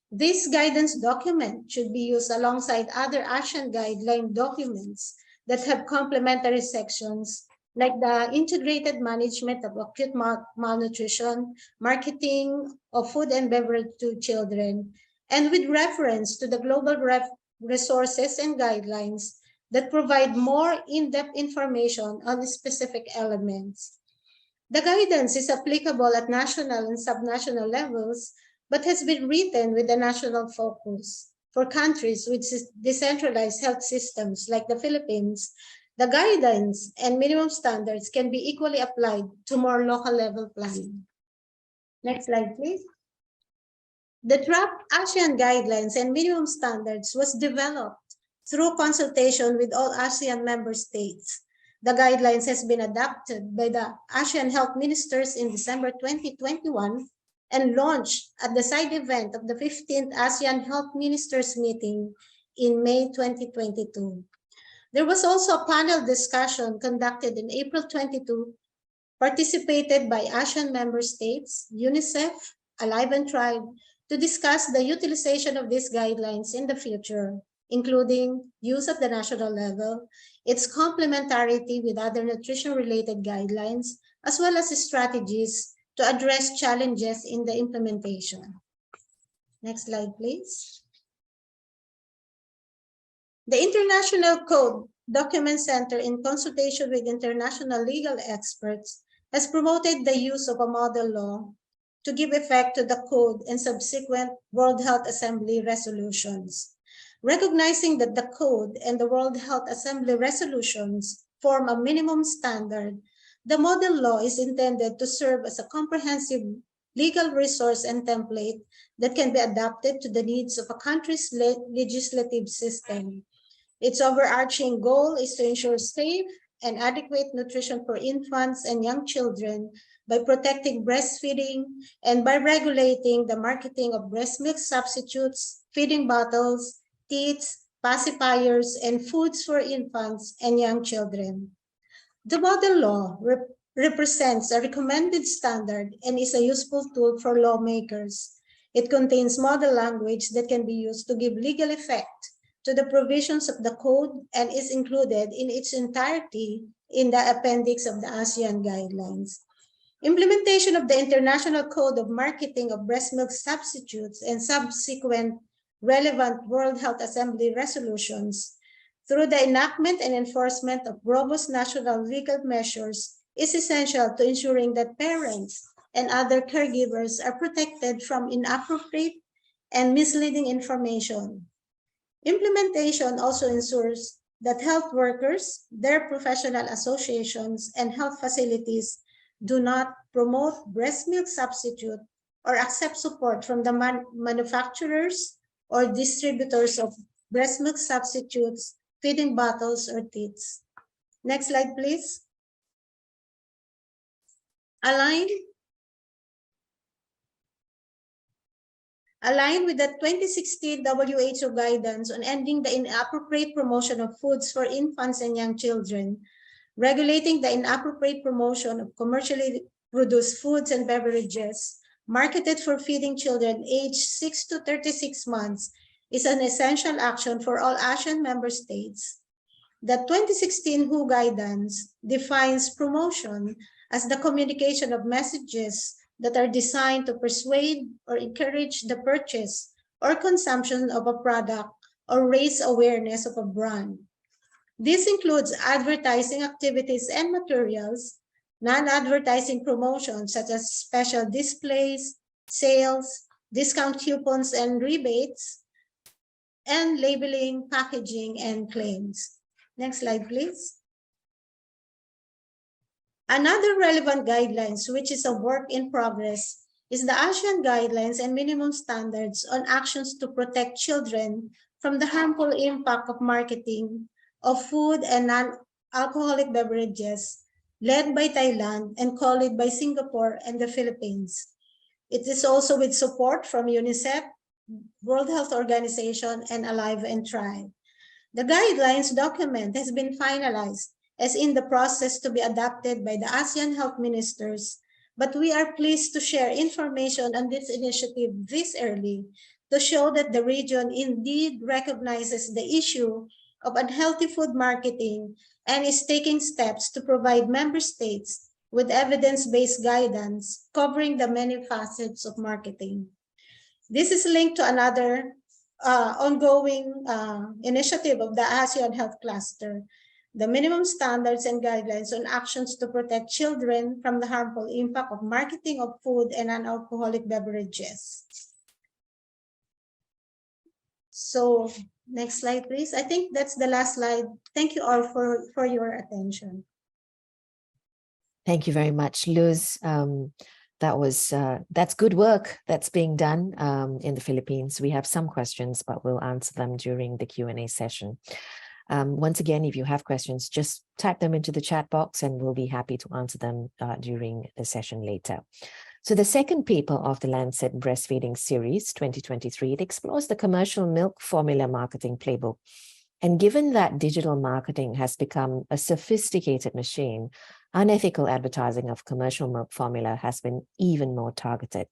This guidance document should be used alongside other ASEAN guideline documents that have complementary sections like the integrated management of acute malnutrition, marketing of food and beverage to children, and with reference to the global resources and guidelines that provide more in-depth information on the specific elements. The guidance is applicable at national and subnational levels, but has been written with a national focus. For countries with decentralized health systems like the Philippines, the guidance and minimum standards can be equally applied to more local level planning. Next slide, please. The draft ASEAN guidelines and minimum standards was developed through consultation with all ASEAN member states. The guidelines has been adopted by the ASEAN health ministers in December 2021 and launched at the side event of the 15th ASEAN Health Ministers meeting in May 2022. There was also a panel discussion conducted in April 22, participated by ASEAN member states, UNICEF, Alive and Thrive, to discuss the utilization of these guidelines in the future, including use at the national level, its complementarity with other nutrition-related guidelines, as well as strategies to address challenges in the implementation. Next slide, please. The International Code Document Center, in consultation with international legal experts, has promoted the use of a model law to give effect to the code and subsequent World Health Assembly resolutions. Recognizing that the code and the World Health Assembly resolutions form a minimum standard, the model law is intended to serve as a comprehensive legal resource and template that can be adapted to the needs of a country's legislative system. Its overarching goal is to ensure safe and adequate nutrition for infants and young children by protecting breastfeeding and by regulating the marketing of breast milk substitutes, feeding bottles, teats, pacifiers, and foods for infants and young children. The model law represents a recommended standard and is a useful tool for lawmakers. It contains model language that can be used to give legal effect to the provisions of the code and is included in its entirety in the appendix of the ASEAN guidelines. Implementation of the International Code of Marketing of Breast Milk Substitutes and subsequent relevant World Health Assembly resolutions through the enactment and enforcement of robust national legal measures is essential to ensuring that parents and other caregivers are protected from inappropriate and misleading information. Implementation also ensures that health workers, their professional associations, and health facilities do not promote breast milk substitute or accept support from the manufacturers or distributors of breast milk substitutes, feeding bottles, or teats. Next slide, please. Aligned with the 2016 WHO guidance on ending the inappropriate promotion of foods for infants and young children, regulating the inappropriate promotion of commercially produced foods and beverages marketed for feeding children aged 6 to 36 months is an essential action for all ASEAN member states. The 2016 WHO guidance defines promotion as the communication of messages that are designed to persuade or encourage the purchase or consumption of a product or raise awareness of a brand. This includes advertising activities and materials, non-advertising promotions such as special displays, sales, discount coupons and rebates, and labeling, packaging, and claims. Next slide, please. Another relevant guidelines, which is a work in progress, is the ASEAN Guidelines and Minimum Standards on Actions to Protect Children from the Harmful Impact of Marketing of Food and Non-Alcoholic Beverages, led by Thailand and co-led by Singapore and the Philippines. It is also with support from UNICEF, World Health Organization, and Alive and Thrive. The guidelines document has been finalized as in the process to be adopted by the ASEAN health ministers, but we are pleased to share information on this initiative this early to show that the region indeed recognizes the issue of unhealthy food marketing and is taking steps to provide member states with evidence-based guidance covering the many facets of marketing. This is linked to another ongoing initiative of the ASEAN Health Cluster, the minimum standards and guidelines on actions to protect children from the harmful impact of marketing of food and non-alcoholic beverages. So next slide, please. I think that's the last slide. Thank you all for your attention. Thank you very much, Luz. That's good work that's being done in the Philippines. We have some questions, but we'll answer them during the Q&A session. Once again, if you have questions, just type them into the chat box and we'll be happy to answer them during the session later. So the second paper of the Lancet Breastfeeding Series 2023, it explores the commercial milk formula marketing playbook. And given that digital marketing has become a sophisticated machine, unethical advertising of commercial milk formula has been even more targeted.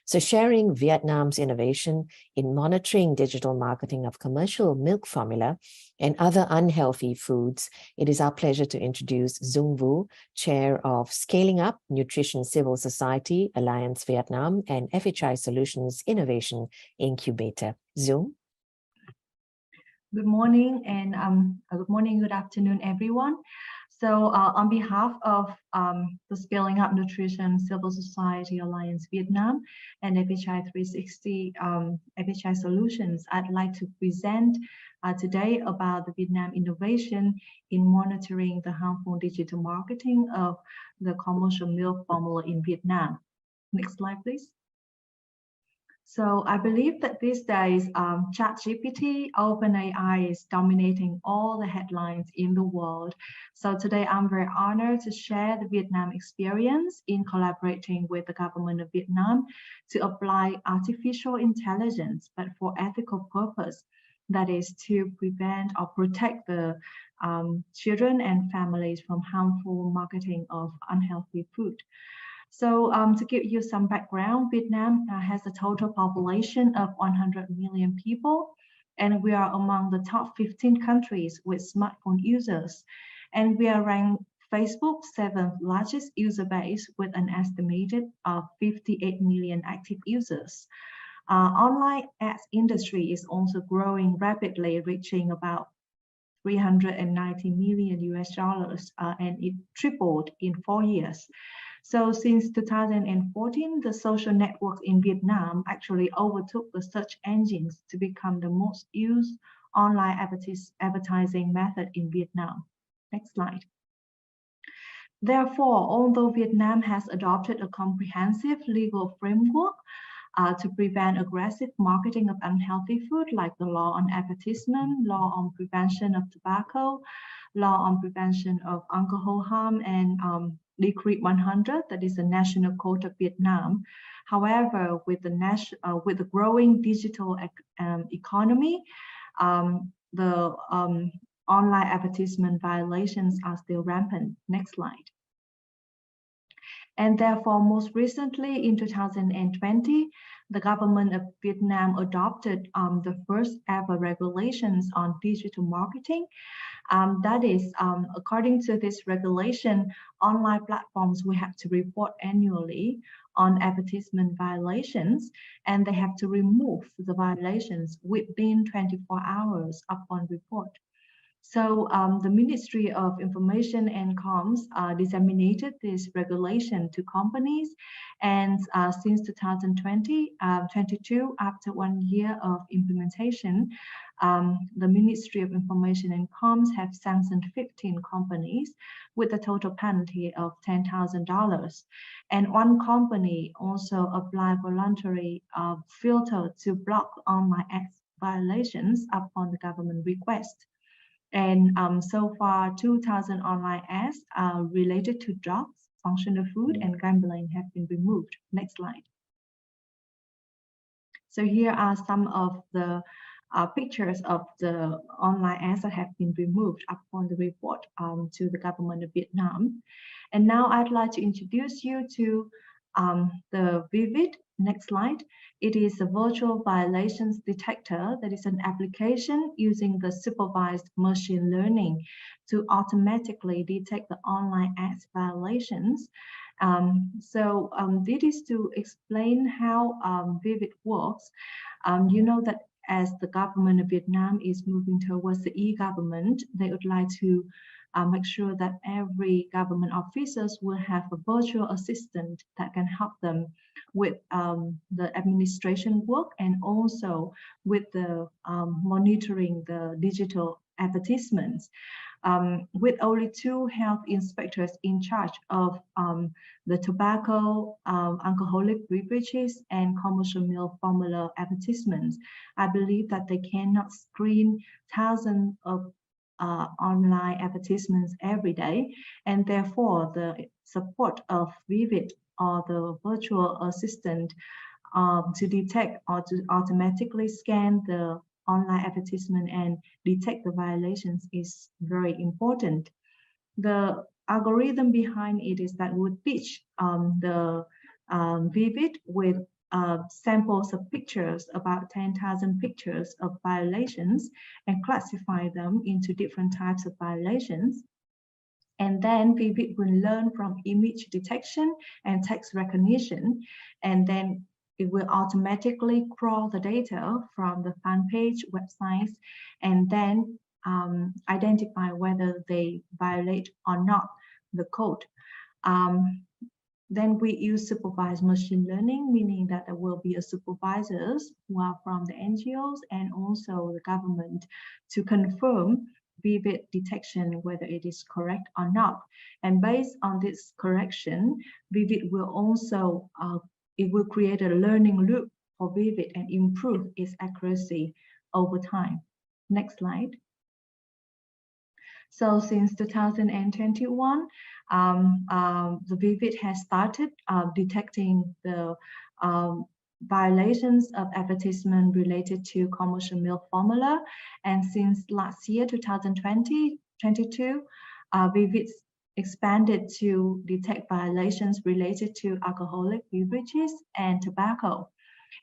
So sharing Vietnam's innovation in monitoring digital marketing of commercial milk formula and other unhealthy foods, it is our pleasure to introduce Dung Vu, Chair of Scaling Up Nutrition Civil Society, Alliance Vietnam, and FHI Solutions Innovation Incubator. Dung? Good morning and good afternoon, everyone. So on behalf of the Scaling Up Nutrition Civil Society Alliance Vietnam and FHI 360 FHI Solutions, I'd like to present today about the Vietnam innovation in monitoring the harmful digital marketing of the commercial milk formula in Vietnam. Next slide, please. So I believe that these days, ChatGPT, OpenAI is dominating all the headlines in the world. So today I'm very honored to share the Vietnam experience in collaborating with the government of Vietnam to apply artificial intelligence, but for ethical purpose. That is to prevent or protect the children and families from harmful marketing of unhealthy food. So to give you some background, Vietnam has a total population of 100 million people, and we are among the top 15 countries with smartphone users. And we are ranked Facebook's 7th largest user base with an estimated of 58 million active users. Online ads industry is also growing rapidly, reaching about 390 million US dollars, and it tripled in 4 years. So since 2014, the social networks in Vietnam actually overtook the search engines to become the most used online advertising method in Vietnam. Next slide. Therefore, although Vietnam has adopted a comprehensive legal framework to prevent aggressive marketing of unhealthy food, like the law on advertisement, law on prevention of tobacco, law on prevention of alcohol harm, and Decree 100, that is the National Code of Vietnam. However, with the growing digital economy, the online advertisement violations are still rampant. Next slide. And therefore, most recently in 2020, the government of Vietnam adopted the first ever regulations on digital marketing. That is, according to this regulation, online platforms will have to report annually on advertisement violations, and they have to remove the violations within 24 hours upon report. So the Ministry of Information and Comms disseminated this regulation to companies, and since 2022, after 1 year of implementation, the Ministry of Information and Comms have sanctioned 15 companies with a total penalty of $10,000. And one company also applied voluntary filter to block online ads violations upon the government request. And so far, 2,000 online ads related to drugs, functional food, and gambling have been removed. Next slide. So here are some of the pictures of the online ads that have been removed upon the report to the government of Vietnam. And now I'd like to introduce you to the Vivid. Next slide. It is a virtual violations detector that is an application using the supervised machine learning to automatically detect the online ads violations. This is to explain how Vivid works. You know that as the government of Vietnam is moving towards the e-government, they would like to make sure that every government officers will have a virtual assistant that can help them with the administration work and also with the monitoring the digital advertisements. With only 2 health inspectors in charge of the tobacco, alcoholic beverages, and commercial milk formula advertisements, I believe that they cannot screen thousands of online advertisements every day, and therefore the support of Vivid or the virtual assistant to detect or to automatically scan the online advertisement and detect the violations is very important. The algorithm behind it is that would teach the Vivid with samples of pictures, about 10,000 pictures of violations, and classify them into different types of violations. And then Vivid will learn from image detection and text recognition, and then it will automatically crawl the data from the fan page websites, and then identify whether they violate or not the code. Then we use supervised machine learning, meaning that there will be a supervisors who are from the NGOs and also the government to confirm vivid detection, whether it is correct or not. And based on this correction, vivid will also, it will create a learning loop for vivid and improve its accuracy over time. Next slide. So since 2021, the vivid has started detecting the violations of advertisement related to commercial milk formula. And since last year, 2022, vivid expanded to detect violations related to alcoholic beverages and tobacco.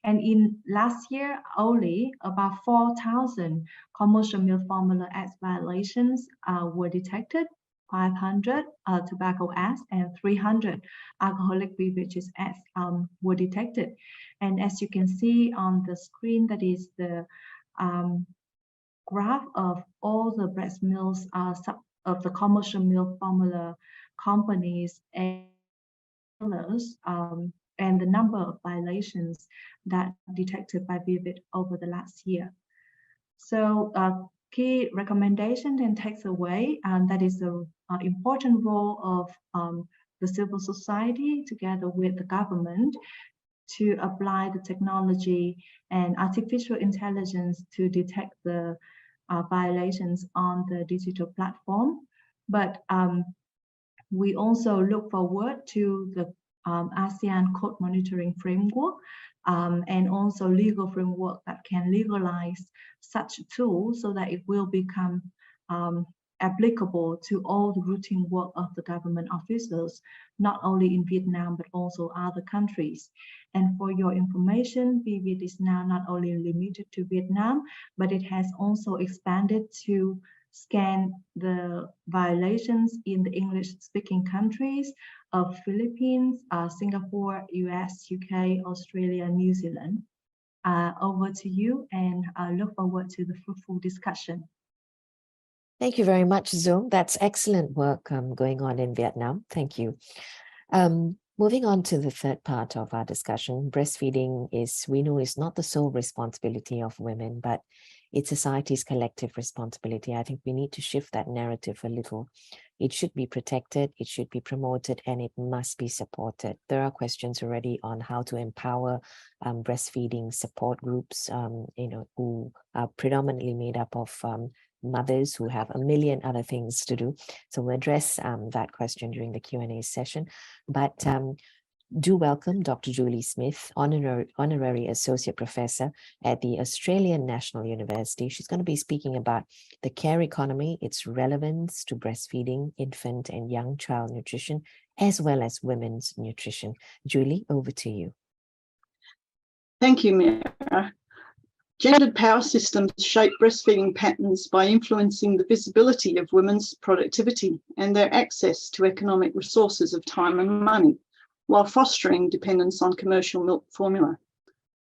And in last year only, about 4,000 commercial milk formula acts violations were detected, 500 tobacco acts, and 300 alcoholic beverages acts were detected. And as you can see on the screen, that is the graph of all the breast milks of the commercial milk formula companies and and the number of violations that detected by vivid over the last year. So key recommendation and takes away, and that is the important role of the civil society together with the government to apply the technology and artificial intelligence to detect the violations on the digital platform. But we also look forward to the ASEAN code monitoring framework and also legal framework that can legalize such tools so that it will become applicable to all the routine work of the government officials, not only in Vietnam, but also other countries. And for your information, vivid is now not only limited to Vietnam, but it has also expanded to scan the violations in the English-speaking countries of Philippines, Singapore, US, UK, Australia, New Zealand. Over to you, and I look forward to the fruitful discussion. Thank you very much, Zoe. That's excellent work going on in Vietnam. Thank you. Moving on to the third part of our discussion, breastfeeding we know is not the sole responsibility of women, but it's society's collective responsibility. I think we need to shift that narrative a little. It should be protected, it should be promoted, and it must be supported. There are questions already on how to empower breastfeeding support groups, who are predominantly made up of mothers who have a million other things to do. So we'll address that question during the Q&A session. But do welcome Dr. Julie Smith, Honorary Associate Professor at the Australian National University. She's going to be speaking about the care economy, its relevance to breastfeeding, infant and young child nutrition, as well as women's nutrition. Julie, over to you. Thank you, Mira. Gendered power systems shape breastfeeding patterns by influencing the visibility of women's productivity and their access to economic resources of time and money, while fostering dependence on commercial milk formula.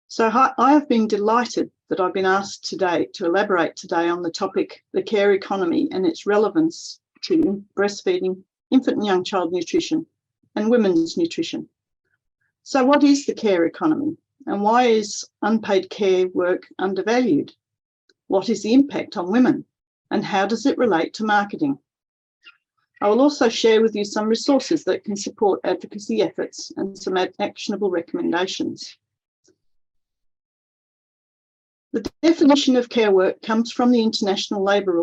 So I have been delighted that I've been asked today to elaborate today on the topic, the care economy and its relevance to breastfeeding, infant and young child nutrition, and women's nutrition. So what is the care economy? And why is unpaid care work undervalued? What is the impact on women? And how does it relate to marketing? I will also share with you some resources that can support advocacy efforts and some actionable recommendations. The definition of care work comes from the International Labour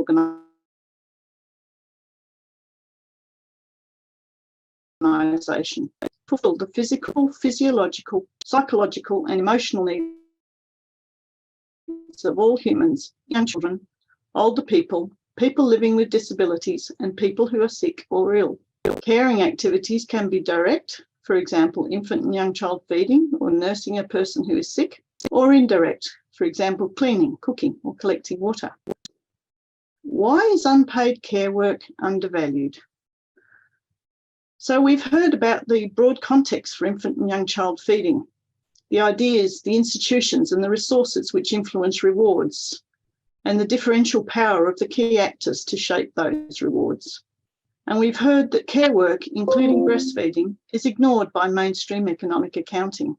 Organization. Fulfill the physical, physiological, psychological and emotional needs of all humans, young children, older people, people living with disabilities and people who are sick or ill. Caring activities can be direct, for example, infant and young child feeding or nursing a person who is sick, or indirect, for example, cleaning, cooking or collecting water. Why is unpaid care work undervalued? So we've heard about the broad context for infant and young child feeding, the ideas, the institutions and the resources which influence rewards, and the differential power of the key actors to shape those rewards. And we've heard that care work, including breastfeeding, is ignored by mainstream economic accounting.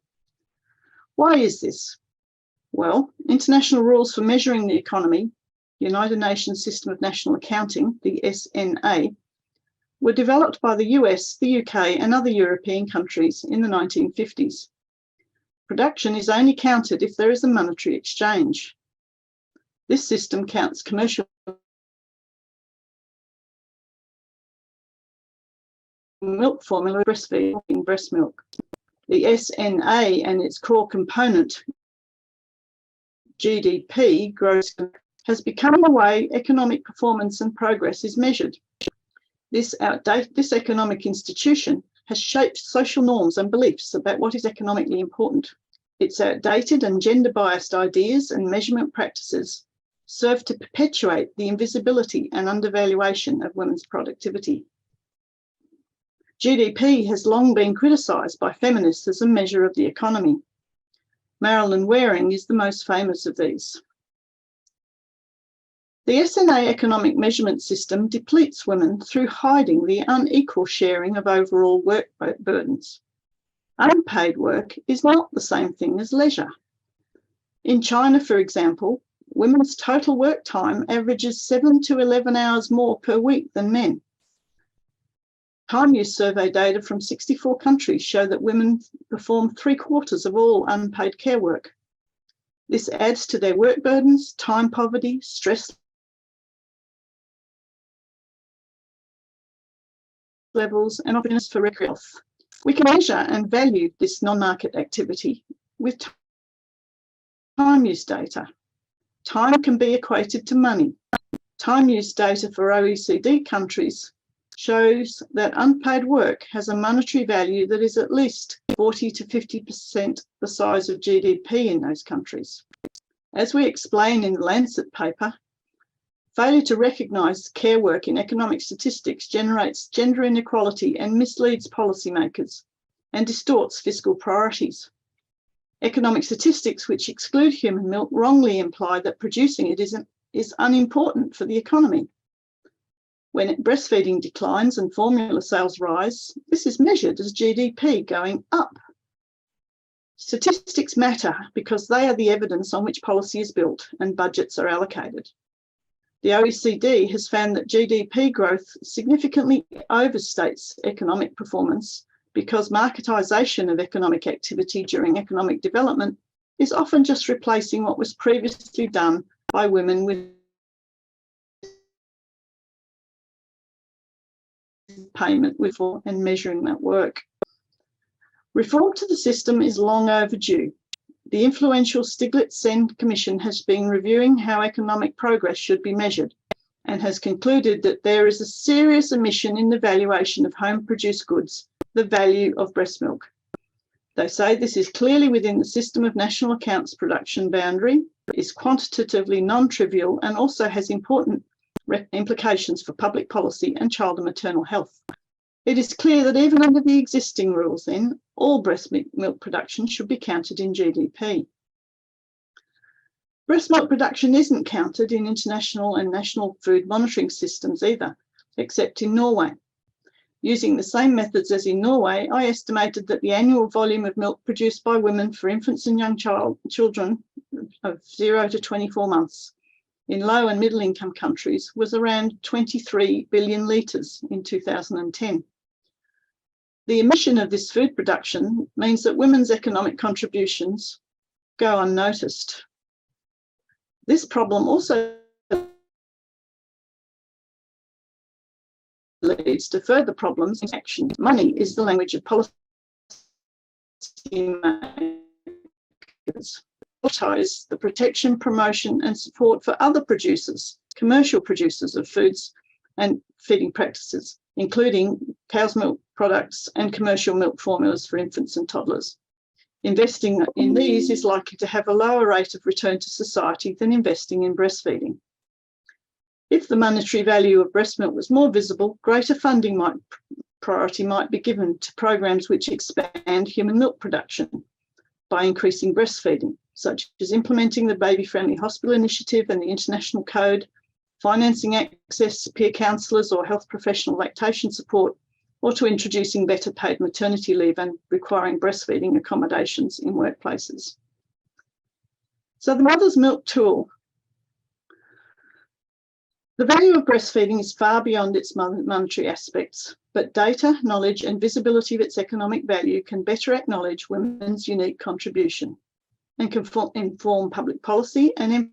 Why is this? Well, international rules for measuring the economy, United Nations System of National Accounting, the SNA, were developed by the US, the UK, and other European countries in the 1950s. Production is only counted if there is a monetary exchange. This system counts commercial milk formula, breastfeeding, breast milk. The SNA and its core component, GDP, gross, has become the way economic performance and progress is measured. This economic institution has shaped social norms and beliefs about what is economically important. Its outdated and gender-biased ideas and measurement practices serve to perpetuate the invisibility and undervaluation of women's productivity. GDP has long been criticised by feminists as a measure of the economy. Marilyn Waring is the most famous of these. The SNA economic measurement system depletes women through hiding the unequal sharing of overall work burdens. Unpaid work is not the same thing as leisure. In China, for example, women's total work time averages 7 to 11 hours more per week than men. Time use survey data from 64 countries show that women perform 3/4 of all unpaid care work. This adds to their work burdens, time poverty, stress levels, and opportunities for health. We can measure and value this non-market activity with time use data. Time can be equated to money. Time use data for OECD countries shows that unpaid work has a monetary value that is at least 40 to 50% the size of GDP in those countries. As we explain in the Lancet paper, failure to recognise care work in economic statistics generates gender inequality and misleads policymakers and distorts fiscal priorities. Economic statistics which exclude human milk wrongly imply that producing it is unimportant for the economy. When breastfeeding declines and formula sales rise, this is measured as GDP going up. Statistics matter because they are the evidence on which policy is built and budgets are allocated. The OECD has found that GDP growth significantly overstates economic performance because marketisation of economic activity during economic development is often just replacing what was previously done by women with payment and measuring that work. Reform to the system is long overdue. The influential Stiglitz-Sen Commission has been reviewing how economic progress should be measured and has concluded that there is a serious omission in the valuation of home-produced goods, the value of breast milk. They say this is clearly within the system of national accounts production boundary, is quantitatively non-trivial, and also has important implications for public policy and child and maternal health. It is clear that even under the existing rules, then, all breast milk production should be counted in GDP. Breast milk production isn't counted in international and national food monitoring systems either, except in Norway. Using the same methods as in Norway, I estimated that the annual volume of milk produced by women for infants and young children of 0 to 24 months in low and middle income countries was around 23 billion litres in 2010. The omission of this food production means that women's economic contributions go unnoticed. This problem also leads to further problems in action. Money is the language of policy makers. The protection, promotion and support for other producers, commercial producers of foods and feeding practices, including cow's milk products and commercial milk formulas for infants and toddlers. Investing in these is likely to have a lower rate of return to society than investing in breastfeeding. If the monetary value of breast milk was more visible, greater funding priority might be given to programs which expand human milk production by increasing breastfeeding, such as implementing the Baby Friendly Hospital Initiative and the International Code, financing access to peer counsellors or health professional lactation support, or to introducing better paid maternity leave and requiring breastfeeding accommodations in workplaces. So the Mother's Milk Tool. The value of breastfeeding is far beyond its monetary aspects, but data, knowledge, and visibility of its economic value can better acknowledge women's unique contribution and can inform public policy and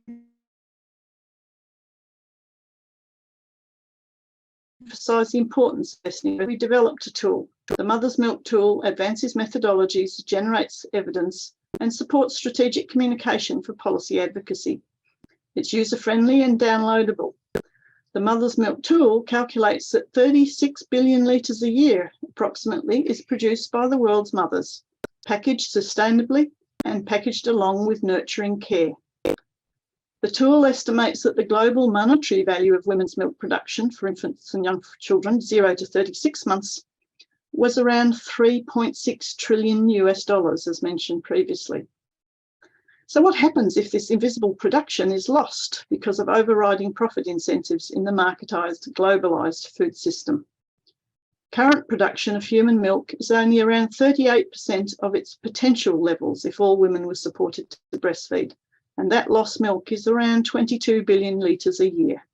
emphasise the importance of listening. We developed a tool. The Mother's Milk Tool advances methodologies, generates evidence, and supports strategic communication for policy advocacy. It's user-friendly and downloadable. The Mother's Milk Tool calculates that 36 billion litres a year, approximately, is produced by the world's mothers, packaged sustainably and packaged along with nurturing care. The tool estimates that the global monetary value of women's milk production for infants and young children 0 to 36 months was around $3.6 trillion US, as mentioned previously. So what happens if this invisible production is lost because of overriding profit incentives in the marketised, globalised food system? Current production of human milk is only around 38% of its potential levels if all women were supported to breastfeed, and that lost milk is around 22 billion litres a year.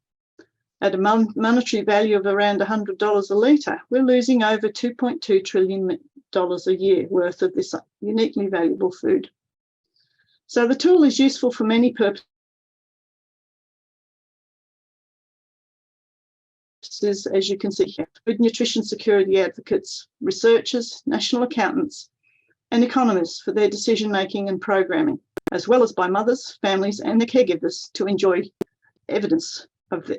At a monetary value of around $100 a litre, we're losing over $2.2 trillion a year worth of this uniquely valuable food. So the tool is useful for many purposes, as you can see here: food nutrition security advocates, researchers, national accountants, and economists for their decision-making and programming, as well as by mothers, families, and their caregivers to enjoy evidence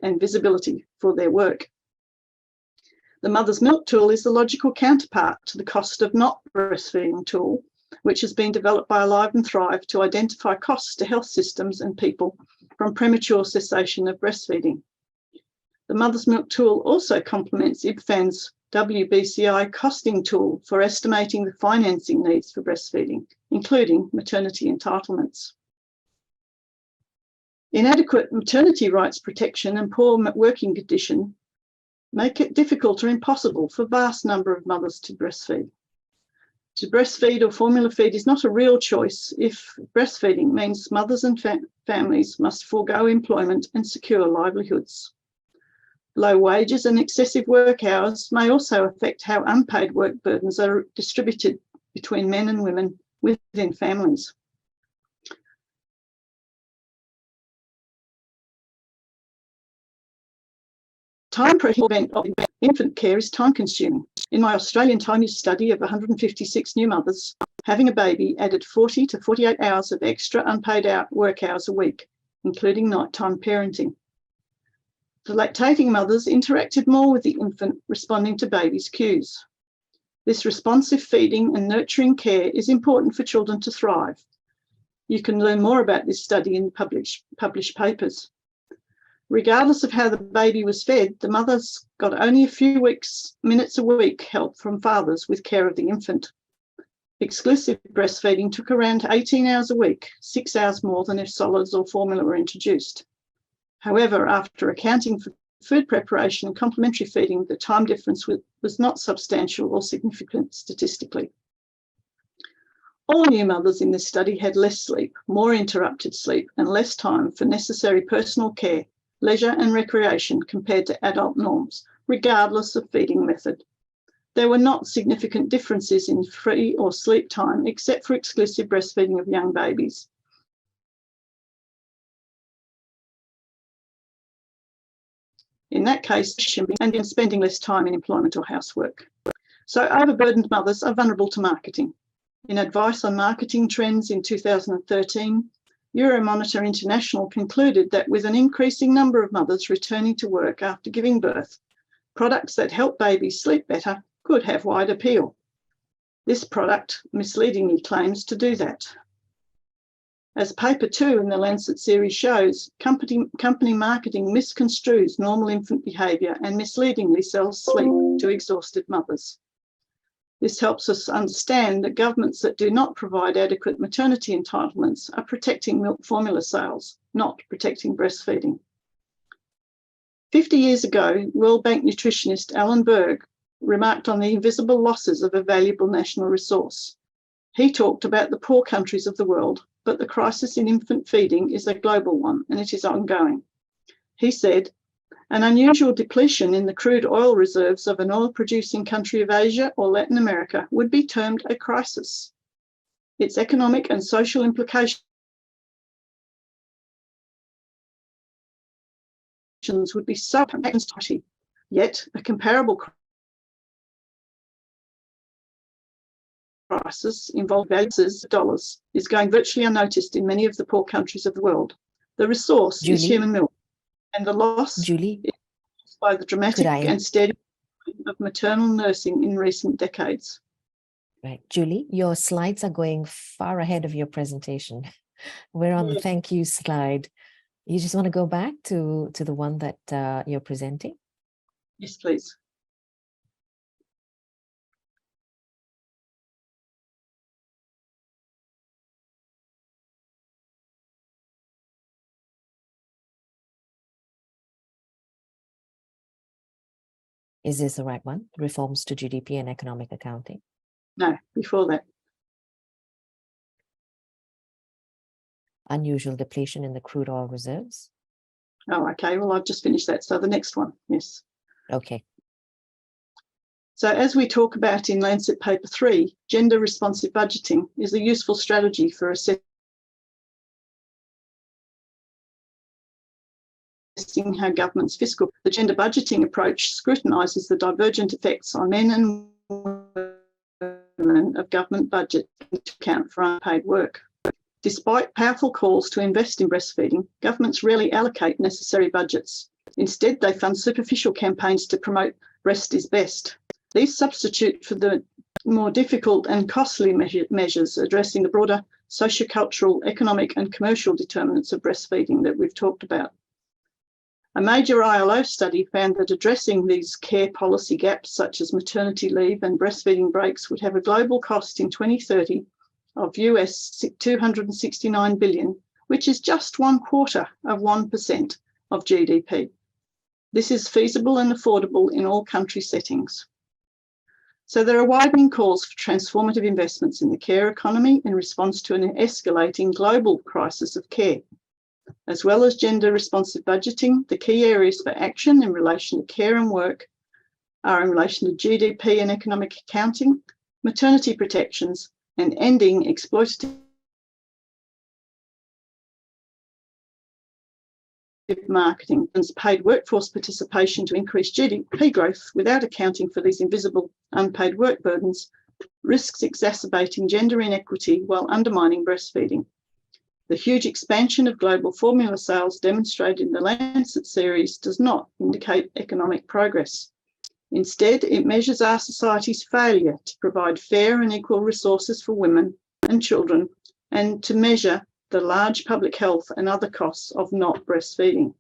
and visibility for their work. The Mother's Milk Tool is the logical counterpart to the Cost of Not Breastfeeding tool, which has been developed by Alive and Thrive to identify costs to health systems and people from premature cessation of breastfeeding. The Mother's Milk Tool also complements IBFAN's WBCI costing tool for estimating the financing needs for breastfeeding, including maternity entitlements. Inadequate maternity rights protection and poor working condition make it difficult or impossible for a vast number of mothers to breastfeed. To breastfeed or formula feed is not a real choice if breastfeeding means mothers and families must forego employment and secure livelihoods. Low wages and excessive work hours may also affect how unpaid work burdens are distributed between men and women within families. Time pressure of infant care is time consuming. In my Australian time use study of 156 new mothers, having a baby added 40 to 48 hours of extra unpaid work hours a week, including nighttime parenting. The lactating mothers interacted more with the infant, responding to baby's cues. This responsive feeding and nurturing care is important for children to thrive. You can learn more about this study in published papers. Regardless of how the baby was fed, the mothers got only a few minutes a week help from fathers with care of the infant. Exclusive breastfeeding took around 18 hours a week, 6 hours more than if solids or formula were introduced. However, after accounting for food preparation and complementary feeding, the time difference was not substantial or significant statistically. All new mothers in this study had less sleep, more interrupted sleep, and less time for necessary personal care, leisure and recreation compared to adult norms, regardless of feeding method. There were not significant differences in free or sleep time, except for exclusive breastfeeding of young babies. In that case, and in spending less time in employment or housework. So overburdened mothers are vulnerable to marketing. In Advice on Marketing Trends in 2013, Euromonitor International concluded that with an increasing number of mothers returning to work after giving birth, products that help babies sleep better could have wide appeal. This product misleadingly claims to do that. As paper 2 in the Lancet series shows, company marketing misconstrues normal infant behaviour and misleadingly sells sleep to exhausted mothers. This helps us understand that governments that do not provide adequate maternity entitlements are protecting milk formula sales, not protecting breastfeeding. 50 years ago, World Bank nutritionist Alan Berg remarked on the invisible losses of a valuable national resource. He talked about the poor countries of the world, but the crisis in infant feeding is a global one and it is ongoing. He said, an unusual depletion in the crude oil reserves of an oil-producing country of Asia or Latin America would be termed a crisis. Its economic and social implications would be so important, yet a comparable crisis involving values of dollars is going virtually unnoticed in many of the poor countries of the world. The resource is human milk, and the loss is by the dramatic and steady of maternal nursing in recent decades. Right, Julie, your slides are going far ahead of your presentation. We're on the thank you slide. You just want to go back to the one that you're presenting? Yes, please. Is this the right one? Reforms to GDP and economic accounting? No, before that. Unusual depletion in the crude oil reserves? Oh, okay. Well, I've just finished that. So the next one, yes. Okay. So as we talk about in Lancet paper 3, gender responsive budgeting is a useful strategy for assessing how government's fiscal. The gender budgeting approach scrutinises the divergent effects on men and women of government budget to account for unpaid work. Despite powerful calls to invest in breastfeeding, governments rarely allocate necessary budgets. Instead, they fund superficial campaigns to promote breast is best. These substitute for the more difficult and costly measures addressing the broader sociocultural, economic and commercial determinants of breastfeeding that we've talked about. A major ILO study found that addressing these care policy gaps, such as maternity leave and breastfeeding breaks, would have a global cost in 2030 of US $269 billion, which is just 1/4 of 1% of GDP. This is feasible and affordable in all country settings. So there are widening calls for transformative investments in the care economy in response to an escalating global crisis of care. As well as gender responsive budgeting, the key areas for action in relation to care and work are in relation to GDP and economic accounting, maternity protections, and ending exploitative marketing and paid workforce participation to increase GDP growth without accounting for these invisible unpaid work burdens risks exacerbating gender inequity while undermining breastfeeding. The huge expansion of global formula sales demonstrated in the Lancet series does not indicate economic progress. Instead, it measures our society's failure to provide fair and equal resources for women and children, and to measure the large public health and other costs of not breastfeeding.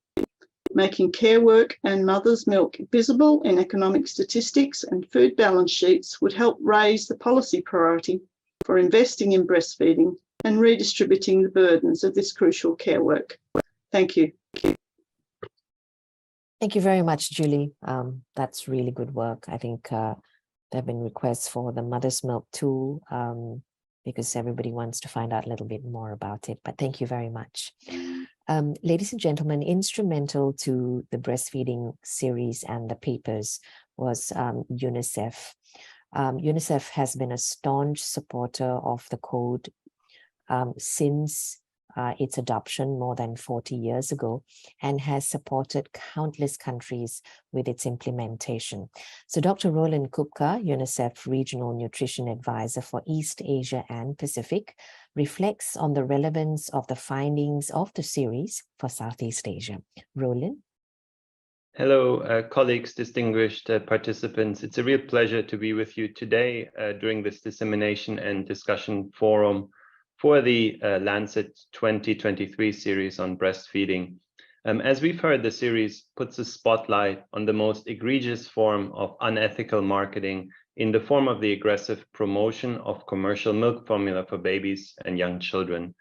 Making care work and mother's milk visible in economic statistics and food balance sheets would help raise the policy priority for investing in breastfeeding and redistributing the burdens of this crucial care work. Thank you. Thank you very much, Julie. That's really good work. I think there have been requests for the mother's milk too, because everybody wants to find out a little bit more about it. But thank you very much. Ladies and gentlemen, instrumental to the breastfeeding series and the papers was UNICEF. UNICEF has been a staunch supporter of the code since its adoption more than 40 years ago, and has supported countless countries with its implementation. So Dr. Roland Kupka, UNICEF Regional Nutrition Advisor for East Asia and Pacific, reflects on the relevance of the findings of the series for Southeast Asia. Roland? Hello, colleagues, distinguished participants. It's a real pleasure to be with you today during this dissemination and discussion forum for the Lancet 2023 series on breastfeeding. As we've heard, the series puts a spotlight on the most egregious form of unethical marketing in the form of the aggressive promotion of commercial milk formula for babies and young children.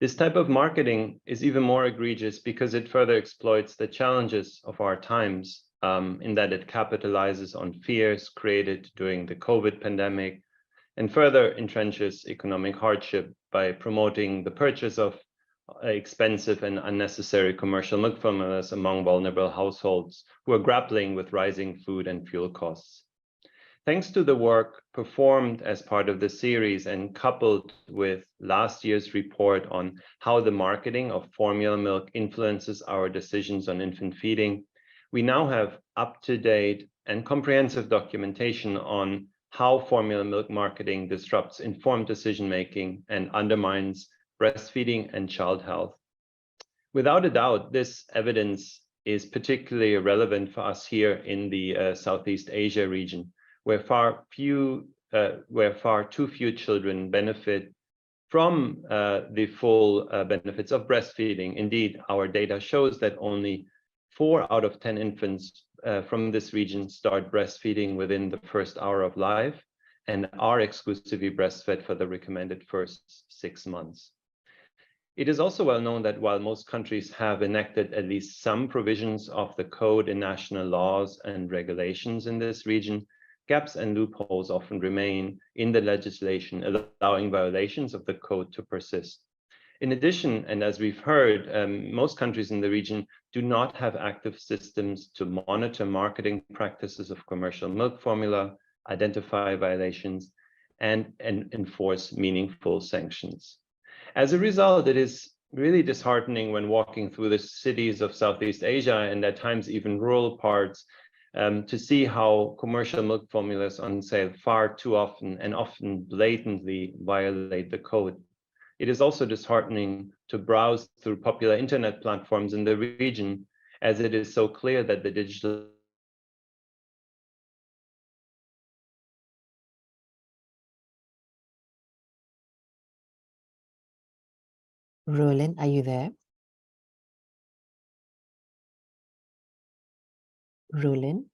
This type of marketing is even more egregious because it further exploits the challenges of our times, in that it capitalizes on fears created during the COVID pandemic and further entrenches economic hardship by promoting the purchase of expensive and unnecessary commercial milk formulas among vulnerable households who are grappling with rising food and fuel costs. Thanks to the work performed as part of the series and coupled with last year's report on how the marketing of formula milk influences our decisions on infant feeding, we now have up-to-date and comprehensive documentation on how formula milk marketing disrupts informed decision-making and undermines breastfeeding and child health. Without a doubt, this evidence is particularly relevant for us here in the Southeast Asia region, where far too few children benefit from the full benefits of breastfeeding. Indeed, our data shows that only 4 out of 10 infants from this region start breastfeeding within the first hour of life and are exclusively breastfed for the recommended first 6 months. It is also well known that while most countries have enacted at least some provisions of the code in national laws and regulations in this region, gaps and loopholes often remain in the legislation, allowing violations of the code to persist. In addition, and as we've heard, most countries in the region do not have active systems to monitor marketing practices of commercial milk formula, identify violations, and enforce meaningful sanctions. As a result, it is really disheartening when walking through the cities of Southeast Asia and at times even rural parts to see how commercial milk formulas on sale far too often and often blatantly violate the code. It is also disheartening to browse through popular internet platforms in the region, as it is so clear that the digital Roland, are you there? Roland?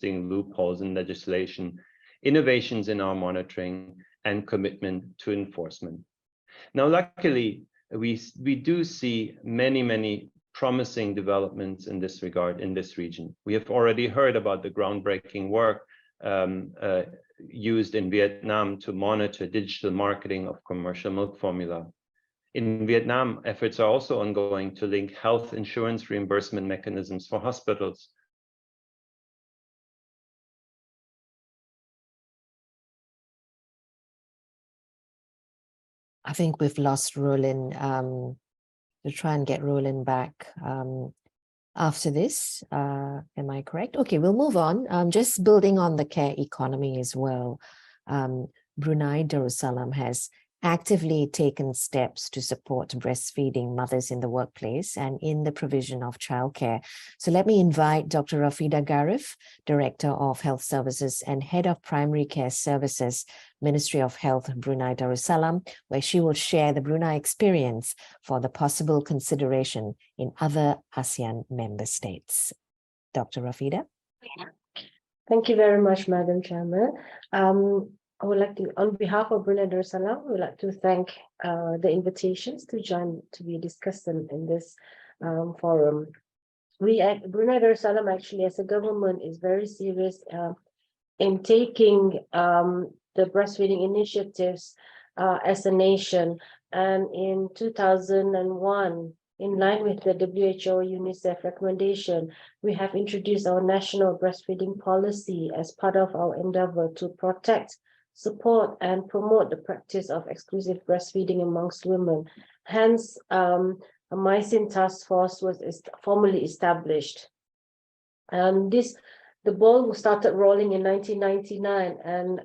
loopholes in legislation, innovations in our monitoring, and commitment to enforcement. Now, luckily, we do see many promising developments in this regard in this region. We have already heard about the groundbreaking work used in Vietnam to monitor digital marketing of commercial milk formula. In Vietnam, efforts are also ongoing to link health insurance reimbursement mechanisms for hospitals. I think we've lost Roland. We'll try and get Roland back after this. Am I correct? Okay, we'll move on. Just building on the care economy as well. Brunei Darussalam has actively taken steps to support breastfeeding mothers in the workplace and in the provision of childcare. So let me invite Dr. Rafida Garif, Director of Health Services and Head of Primary Care Services, Ministry of Health, Brunei Darussalam, where she will share the Brunei experience for the possible consideration in other ASEAN member states. Dr. Rafida? Thank you very much, Madam Chairman. I would like to, on behalf of Brunei Darussalam, we would like to thank the invitations to join to be discussed in this forum. We at Brunei Darussalam, actually, as a government, is very serious in taking the breastfeeding initiatives as a nation. And in 2001, in line with the WHO UNICEF recommendation, we have introduced our national breastfeeding policy as part of our endeavor to protect, support, and promote the practice of exclusive breastfeeding amongst women. Hence, a MySIN task force was formally established. The ball started rolling in 1999, and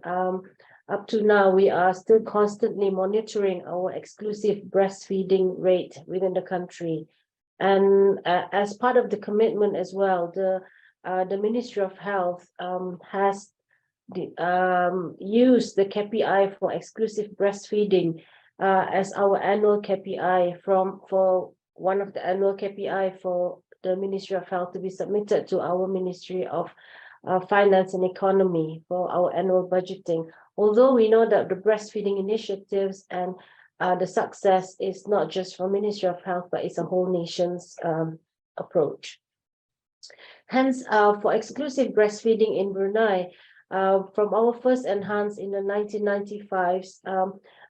up to now, we are still constantly monitoring our exclusive breastfeeding rate within the country. And as part of the commitment as well, the Ministry of Health has used the KPI for exclusive breastfeeding as our annual KPI for one of the annual KPI for the Ministry of Health to be submitted to our Ministry of finance and economy for our annual budgeting. Although we know that the breastfeeding initiatives and the success is not just from Ministry of Health, but it's a whole nation's approach. Hence, for exclusive breastfeeding in Brunei, from our first enhance in the 1995s,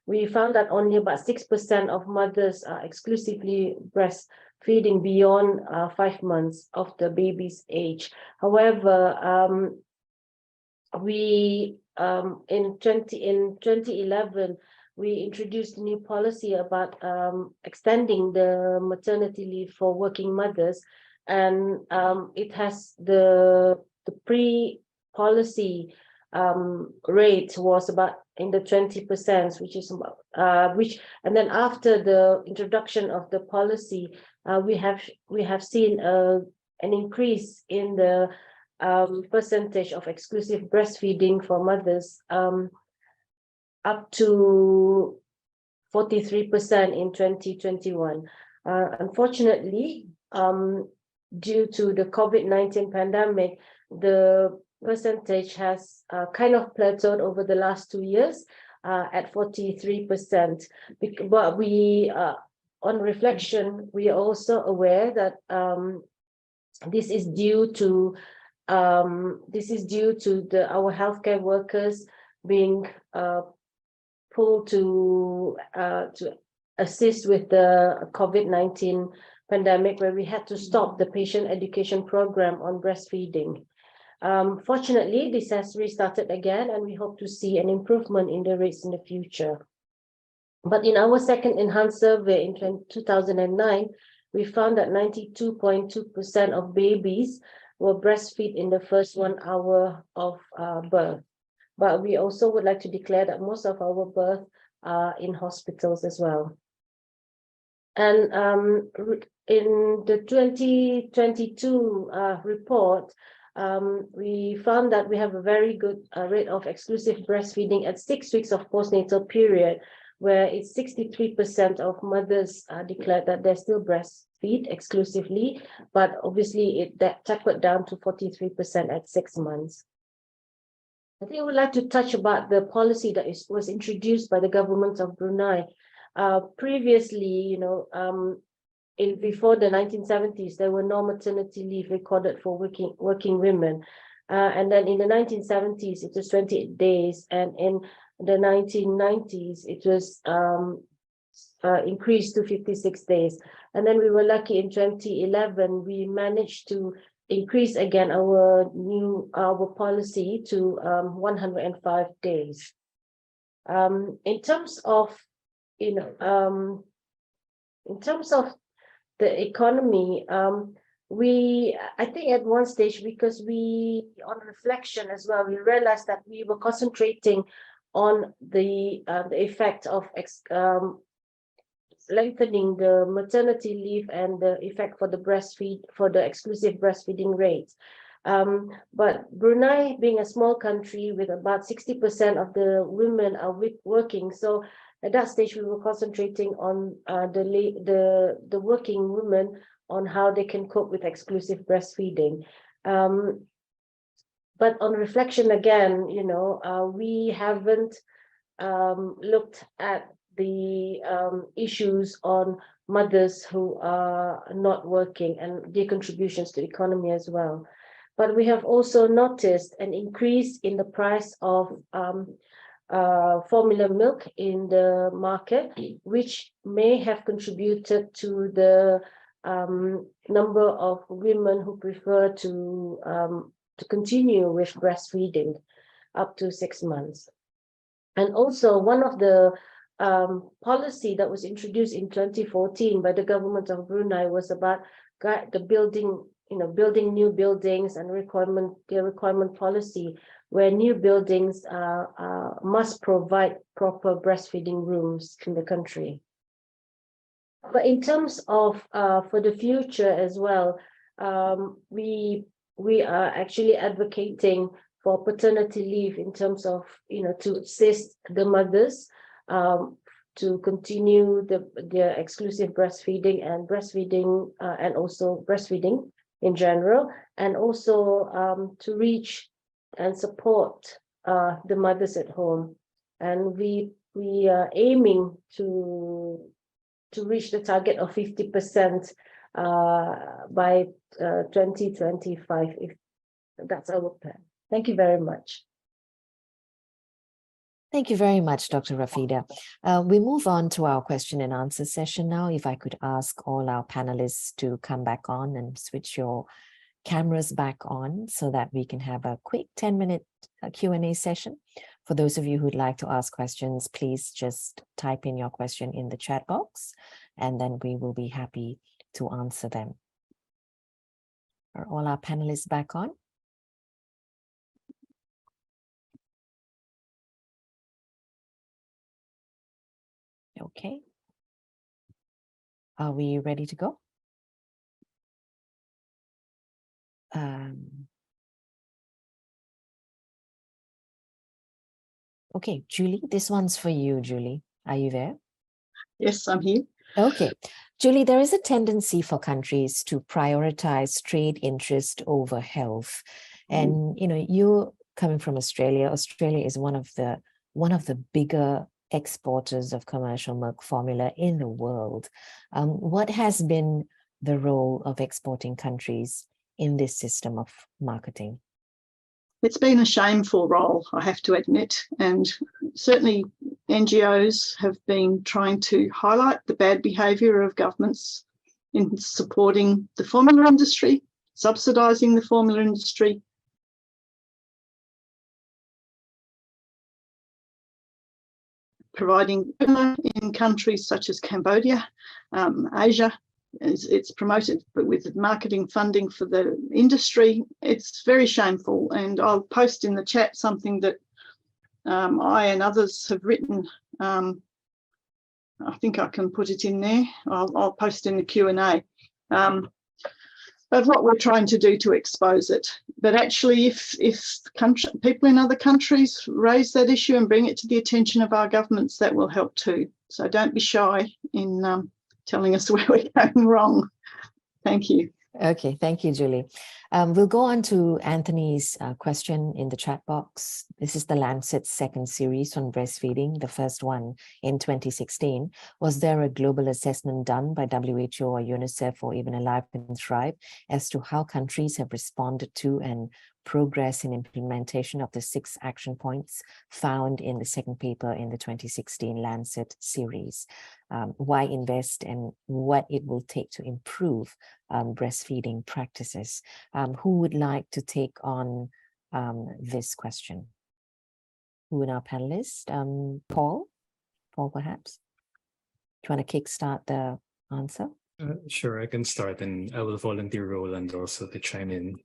we found that only about 6% of mothers are exclusively breastfeeding beyond 5 months of the baby's age. However, in 2011, we introduced a new policy about extending the maternity leave for working mothers, and it has the pre-policy rate was about in the 20%, which is about and then after the introduction of the policy, we have seen an increase in the percentage of exclusive breastfeeding for mothers, up to 43% in 2021. Unfortunately, due to the COVID-19 pandemic, the percentage has kind of plateaued over the last 2 years at 43%. But we, on reflection, we are also aware that this is due to our healthcare workers being pulled to assist with the COVID-19 pandemic, where we had to stop the patient education program on breastfeeding. Fortunately, this has restarted again, and we hope to see an improvement in the rates in the future. But in our second enhanced survey in 2009, we found that 92.2% of babies were breastfed in the first 1 hour of birth. But we also would like to declare that most of our births are in hospitals as well. And in the 2022 report, we found that we have a very good rate of exclusive breastfeeding at 6 weeks of postnatal period, where it's 63% of mothers declared that they still breastfeed exclusively, but obviously that tapered down to 43% at 6 months. I think I would like to touch about the policy that was introduced by the government of Brunei. Previously, before the 1970s, there were no maternity leave recorded for working women. And then in the 1970s, it was 28 days. And in the 1990s, it was increased to 56 days. And then we were lucky in 2011, we managed to increase again our policy to 105 days. In terms of the economy, I think at one stage, because on reflection as well, we realized that we were concentrating on the effect of lengthening the maternity leave and the effect for the exclusive breastfeeding rates. But Brunei, being a small country with about 60% of the women are working, so at that stage we were concentrating on the working women on how they can cope with exclusive breastfeeding. But on reflection again, we haven't looked at the issues on mothers who are not working and their contributions to the economy as well. But we have also noticed an increase in the price of formula milk in the market, which may have contributed to the number of women who prefer to continue with breastfeeding up to 6 months. And also one of the policy that was introduced in 2014 by the government of Brunei was about the building new buildings and requirement policy, where new buildings must provide proper breastfeeding rooms in the country. But in terms of for the future as well, we are actually advocating for paternity leave in terms of to assist the mothers to continue their exclusive breastfeeding and also breastfeeding in general, and also to reach and support the mothers at home. And we are aiming to reach the target of 50% by 2025. If that's our plan. Thank you very much. Thank you very much, Dr. Rafida. We move on to our question and answer session now. If I could ask all our panelists to come back on and switch your cameras back on so that we can have a quick 10-minute Q&A session. For those of you who'd like to ask questions, please just type in your question in the chat box, and then we will be happy to answer them. Are all our panelists back on? Okay. Are we ready to go? Okay, Julie, this one's for you, Julie. Are you there? Yes, I'm here. Okay. Julie, there is a tendency for countries to prioritize trade interest over health. And, you know, you're coming from Australia. Australia is one of the bigger exporters of commercial milk formula in the world. What has been the role of exporting countries in this system of marketing? It's been a shameful role, I have to admit, and certainly NGOs have been trying to highlight the bad behaviour of governments in supporting the formula industry, subsidising the formula industry, providing in countries such as Cambodia, Asia. It's promoted, but with marketing funding for the industry, it's very shameful. And I'll post in the chat something that I and others have written. I think I can put it in there. I'll post in the Q&A of what we're trying to do to expose it. But actually, if people in other countries raise that issue and bring it to the attention of our governments, that will help too. So don't be shy in telling us where we're going wrong. Thank you. Okay, thank you, Julie. We'll go on to Anthony's question in the chat box. This is the Lancet second series on breastfeeding, the first one in 2016. Was there a global assessment done by WHO or UNICEF or even Alive and Thrive as to how countries have responded to and progress in implementation of the 6 action points found in the second paper in the 2016 Lancet series? Why invest and what it will take to improve breastfeeding practices? Who would like to take on this question? Who in our panelists? Paul, perhaps? Do you want to kickstart the answer? Sure, I can start, and I will volunteer Roland also to chime in.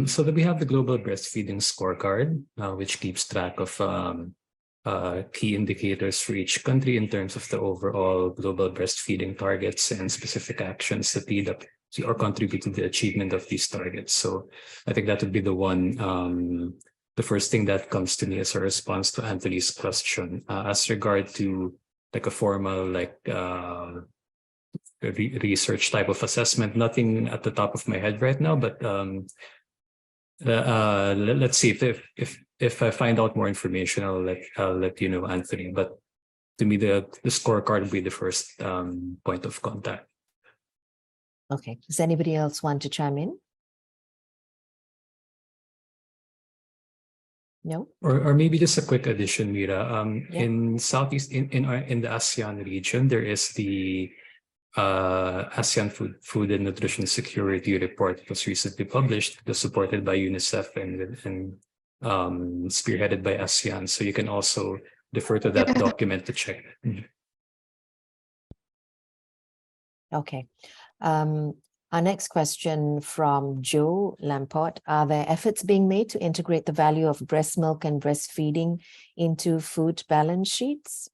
So that we have the Global Breastfeeding Scorecard, which keeps track of key indicators for each country in terms of the overall global breastfeeding targets and specific actions that lead up to or contribute to the achievement of these targets. So I think that would be the one, the first thing that comes to me as a response to Anthony's question. As regard to like a formal research type of assessment, nothing at the top of my head right now, but let's see if I find out more information, I'll let you know, Anthony. But to me, the scorecard will be the first point of contact. Okay. Does anybody else want to chime in? No? Or maybe just a quick addition, Mira. Yeah. In Southeast, in the ASEAN region, there is the ASEAN Food and Nutrition Security Report that was recently published, was supported by UNICEF and spearheaded by ASEAN. So you can also defer to that document to check. Okay. Our next question from Joe Lamport. Are there efforts being made to integrate the value of breast milk and breastfeeding into food balance sheets?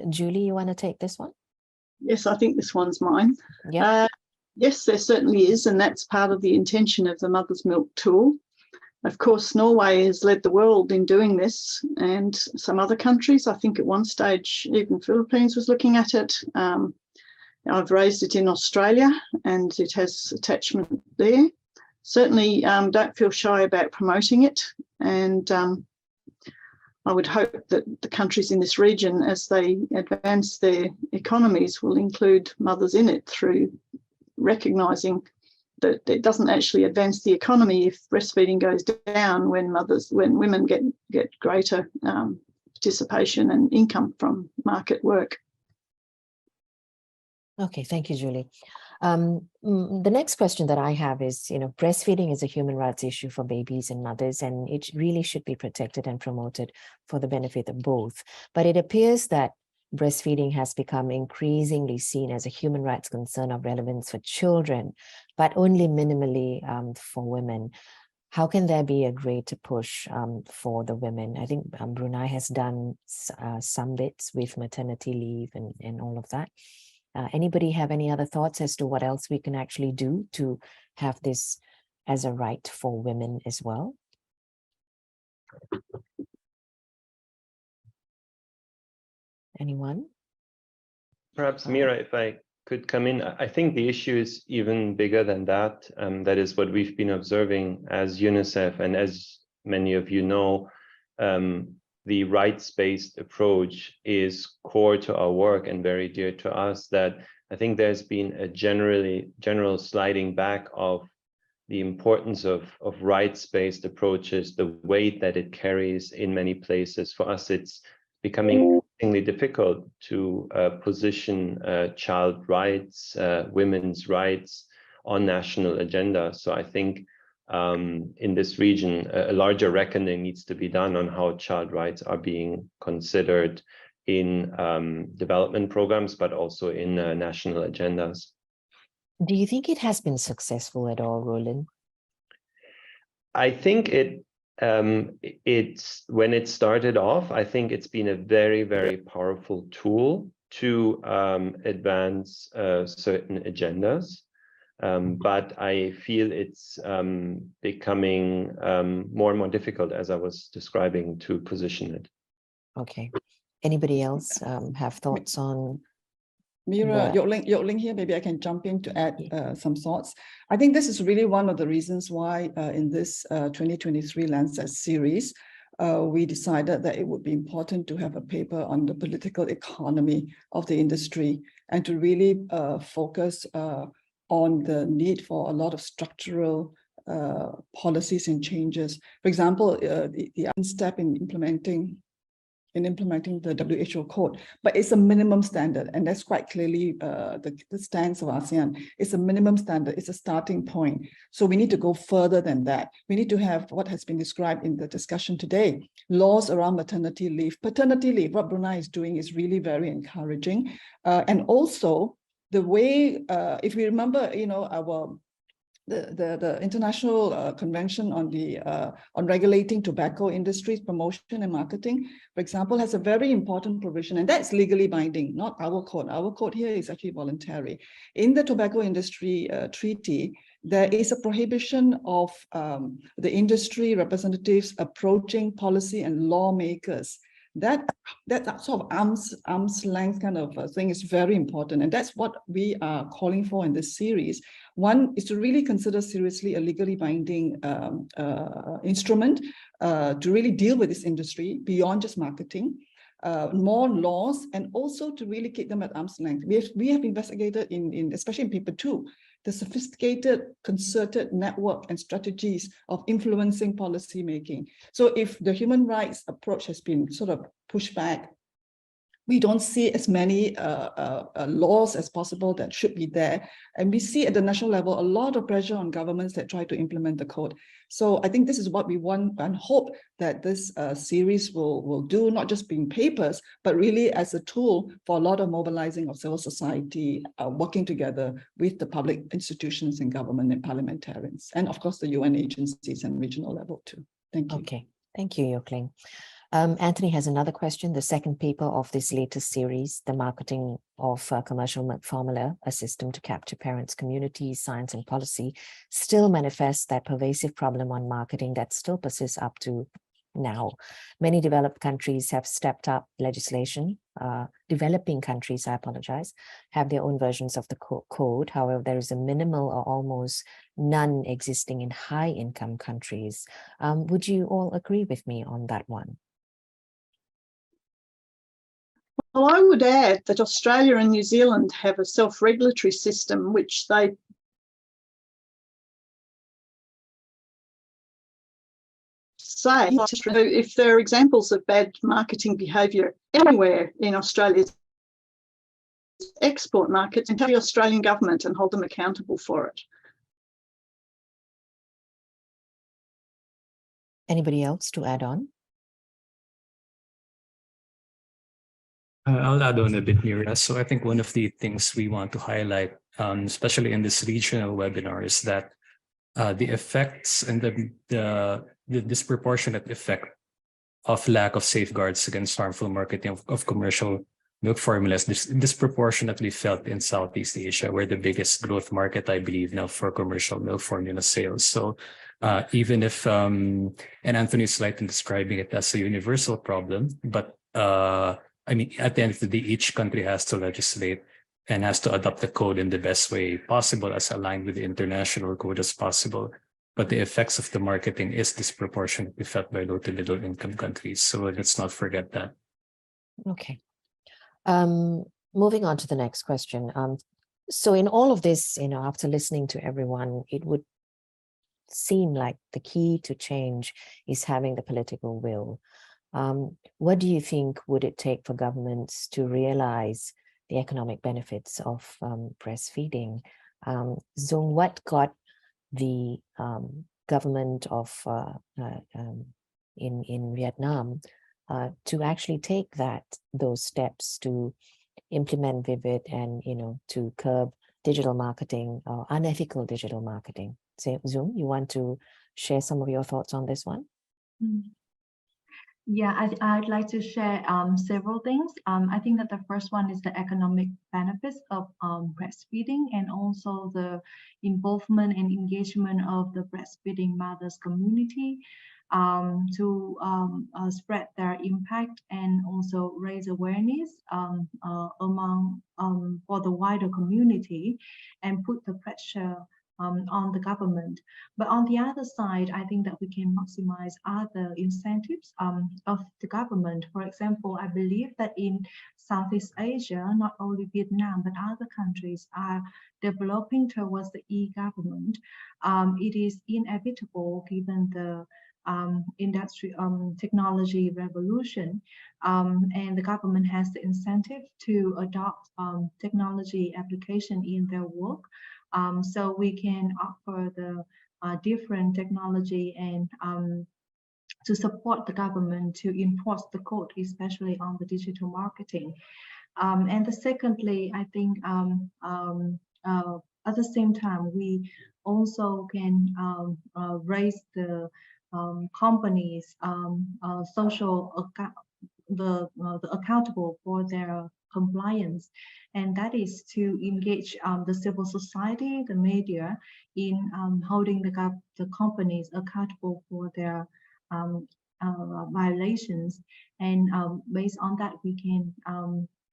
Julie, you want to take this one? Yes, I think this one's mine. Yeah. Yes, there certainly is, and that's part of the intention of the Mother's Milk tool. Of course, Norway has led the world in doing this, and some other countries, I think at one stage, even Philippines was looking at it. I've raised it in Australia and it has attachment there. Certainly don't feel shy about promoting it, and I would hope that the countries in this region, as they advance their economies, will include mothers in it through recognising that it doesn't actually advance the economy if breastfeeding goes down when women get greater participation and income from market work. Okay, thank you, Julie. The next question that I have is, breastfeeding is a human rights issue for babies and mothers, and it really should be protected and promoted for the benefit of both. But it appears that breastfeeding has become increasingly seen as a human rights concern of relevance for children, but only minimally for women. How can there be a greater push for the women? I think Brunei has done some bits with maternity leave and all of that. Anybody have any other thoughts as to what else we can actually do to have this as a right for women as well? Anyone? Perhaps, Mira, if I could come in, I think the issue is even bigger than that. That is what we've been observing as UNICEF, and as many of you know, the rights-based approach is core to our work and very dear to us. That I think there's been a general sliding back of the importance of rights-based approaches, the weight that it carries in many places. For us, it's becoming increasingly difficult to position child rights, women's rights on national agenda. So I think in this region, a larger reckoning needs to be done on how child rights are being considered in development programs, but also in national agendas. Do you think it has been successful at all, Roland? I think it's when it started off, I think it's been a very, very powerful tool to advance certain agendas. But I feel it's becoming more and more difficult, as I was describing, to position it. Okay. Anybody else have thoughts on? Mira, Yoke-Ling here, maybe I can jump in to add some thoughts. I think this is really one of the reasons why in this 2023 Lancet series, we decided that it would be important to have a paper on the political economy of the industry and to really focus on the need for a lot of structural policies and changes. For example, the step in implementing the WHO code, but it's a minimum standard, and that's quite clearly the stance of ASEAN. It's a minimum standard, it's a starting point. So we need to go further than that. We need to have what has been described in the discussion today, laws around maternity leave. Paternity leave, what Brunei is doing is really very encouraging. And also the way, if we remember, the International Convention on regulating tobacco industries, promotion and marketing, for example, has a very important provision, and that's legally binding, not our code. Our code here is actually voluntary. In the tobacco industry treaty, there is a prohibition of the industry representatives approaching policy and lawmakers. That sort of arm's length kind of thing is very important, and that's what we are calling for in this series. One is to really consider seriously a legally binding instrument to really deal with this industry beyond just marketing, more laws, and also to really keep them at arm's length. We have investigated especially in paper 2, the sophisticated concerted network and strategies of influencing policy making. So if the human rights approach has been sort of pushed back, we don't see as many laws as possible that should be there. And we see at the national level a lot of pressure on governments that try to implement the code. So I think this is what we want and hope that this series will do, not just being papers, but really as a tool for a lot of mobilizing of civil society, working together with the public institutions and government and parliamentarians, and of course the UN agencies and regional level too. Thank you. Okay, thank you, Yoke-Ling. Anthony has another question. The second paper of this latest series, The Marketing of Commercial Milk Formula, a System to Capture Parents, Communities, Science and Policy, still manifests that pervasive problem on marketing that still persists up to now. Many developed countries have stepped up legislation. Developing countries, I apologize, have their own versions of the code. However, there is a minimal or almost none existing in high-income countries. Would you all agree with me on that one? Well, I would add that Australia and New Zealand have a self-regulatory system which they say if there are examples of bad marketing behaviour anywhere in Australia's export markets, and tell the Australian government and hold them accountable for it. Anybody else to add on? I'll add on a bit, Mira. So I think one of the things we want to highlight, especially in this regional webinar, is that the effects and the disproportionate effect of lack of safeguards against harmful marketing of commercial milk formulas disproportionately felt in Southeast Asia, where the biggest growth market, I believe, now for commercial milk formula sales. So even if, and Anthony is right in describing it as a universal problem, but I mean, at the end of the day, each country has to legislate and has to adopt the code in the best way possible, as aligned with the international code as possible. But the effects of the marketing is disproportionately felt by low to middle income countries. So let's not forget that. Okay. Moving on to the next question. So in all of this, after listening to everyone, it would seem like the key to change is having the political will. What do you think would it take for governments to realize the economic benefits of breastfeeding? Zong, what got the government of in Vietnam to actually take those steps to implement Vivid and to curb digital marketing or unethical digital marketing? So, Zong, you want to share some of your thoughts on this one? Yeah, I'd like to share several things. I think that the first one is the economic benefits of breastfeeding, and also the involvement and engagement of the breastfeeding mothers community to spread their impact and also raise awareness among for the wider community and put the pressure on the government. But on the other side, I think that we can maximize other incentives of the government. For example, I believe that in Southeast Asia, not only Vietnam, but other countries are developing towards the e-government. It is inevitable given the industry technology revolution, and the government has the incentive to adopt technology application in their work. So we can offer the different technology and to support the government to enforce the code, especially on the digital marketing. And secondly, I think at the same time, we also can raise the companies' social accountable for their compliance, and that is to engage the civil society, the media, in holding the companies accountable for their violations, and based on that, we can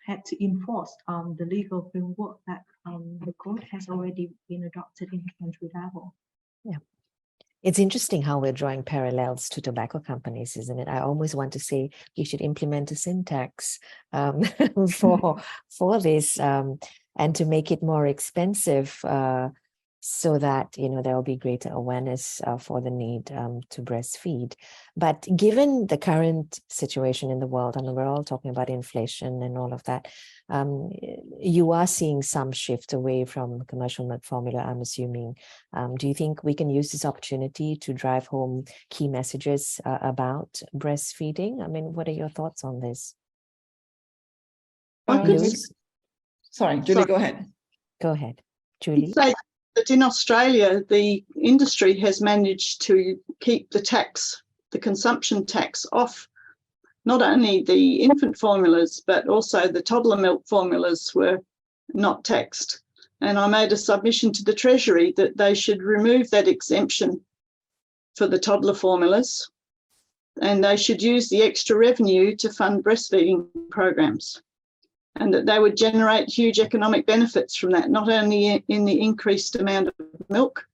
have to enforce the legal framework that the code has already been adopted in the country level. Yeah. It's interesting how we're drawing parallels to tobacco companies, isn't it? I almost want to say we should implement a syntax for this and to make it more expensive so that there will be greater awareness for the need to breastfeed. But given the current situation in the world, and we're all talking about inflation and all of that, you are seeing some shift away from commercial milk formula, I'm assuming. Do you think we can use this opportunity to drive home key messages about breastfeeding? I mean, what are your thoughts on this? Sorry, Julie, go ahead. Go ahead, Julie. That in Australia, the industry has managed to keep the consumption tax off not only the infant formulas, but also the toddler milk formulas were not taxed. And I made a submission to the Treasury that they should remove that exemption for the toddler formulas and they should use the extra revenue to fund breastfeeding programs, and that they would generate huge economic benefits from that, not only in the increased amount of milk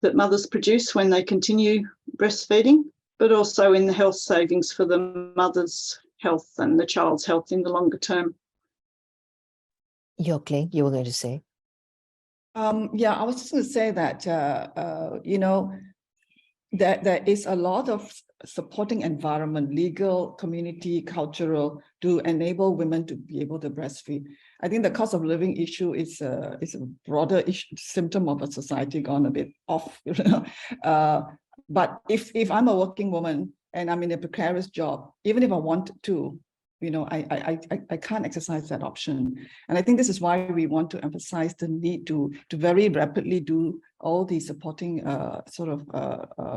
that mothers produce when they continue breastfeeding, but also in the health savings for the mother's health and the child's health in the longer term. Yokley, you were going to say? Yeah, I was just going to say that, you know, there is a lot of supporting environment, legal, community, cultural, to enable women to be able to breastfeed. I think the cost of living issue is a broader issue, symptom of a society gone a bit off. You know? But if I'm a working woman and I'm in a precarious job, even if I want to, you know, I can't exercise that option. And I think this is why we want to emphasize the need to very rapidly do all these supporting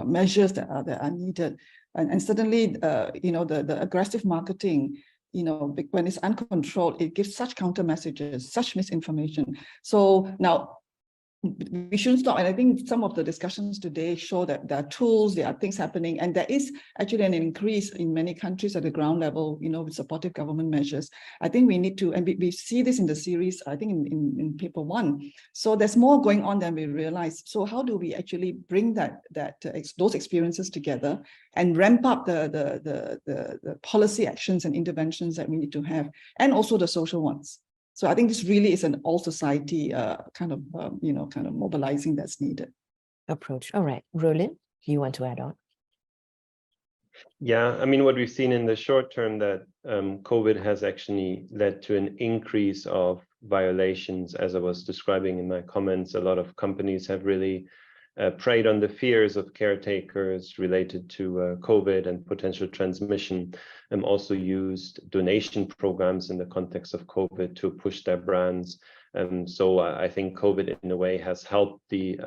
measures that are needed. And certainly, you know, the aggressive marketing, you know, when it's uncontrolled, it gives such counter messages, such misinformation. So now, we shouldn't stop. And I think some of the discussions today show that there are tools, there are things happening, and there is actually an increase in many countries at the ground level, you know, with supportive government measures. I think we need to, and we see this in the series, I think in paper 1. So there's more going on than we realize. So how do we actually bring those experiences together and ramp up the policy actions and interventions that we need to have, and also the social ones? So I think this really is an all society kind of mobilizing that's needed. Approach. All right, Roland, you want to add on? Yeah, I mean, what we've seen in the short term that COVID has actually led to an increase of violations, as I was describing in my comments. A lot of companies have really preyed on the fears of caretakers related to COVID and potential transmission, and also used donation programs in the context of COVID to push their brands. So I think COVID in a way has helped the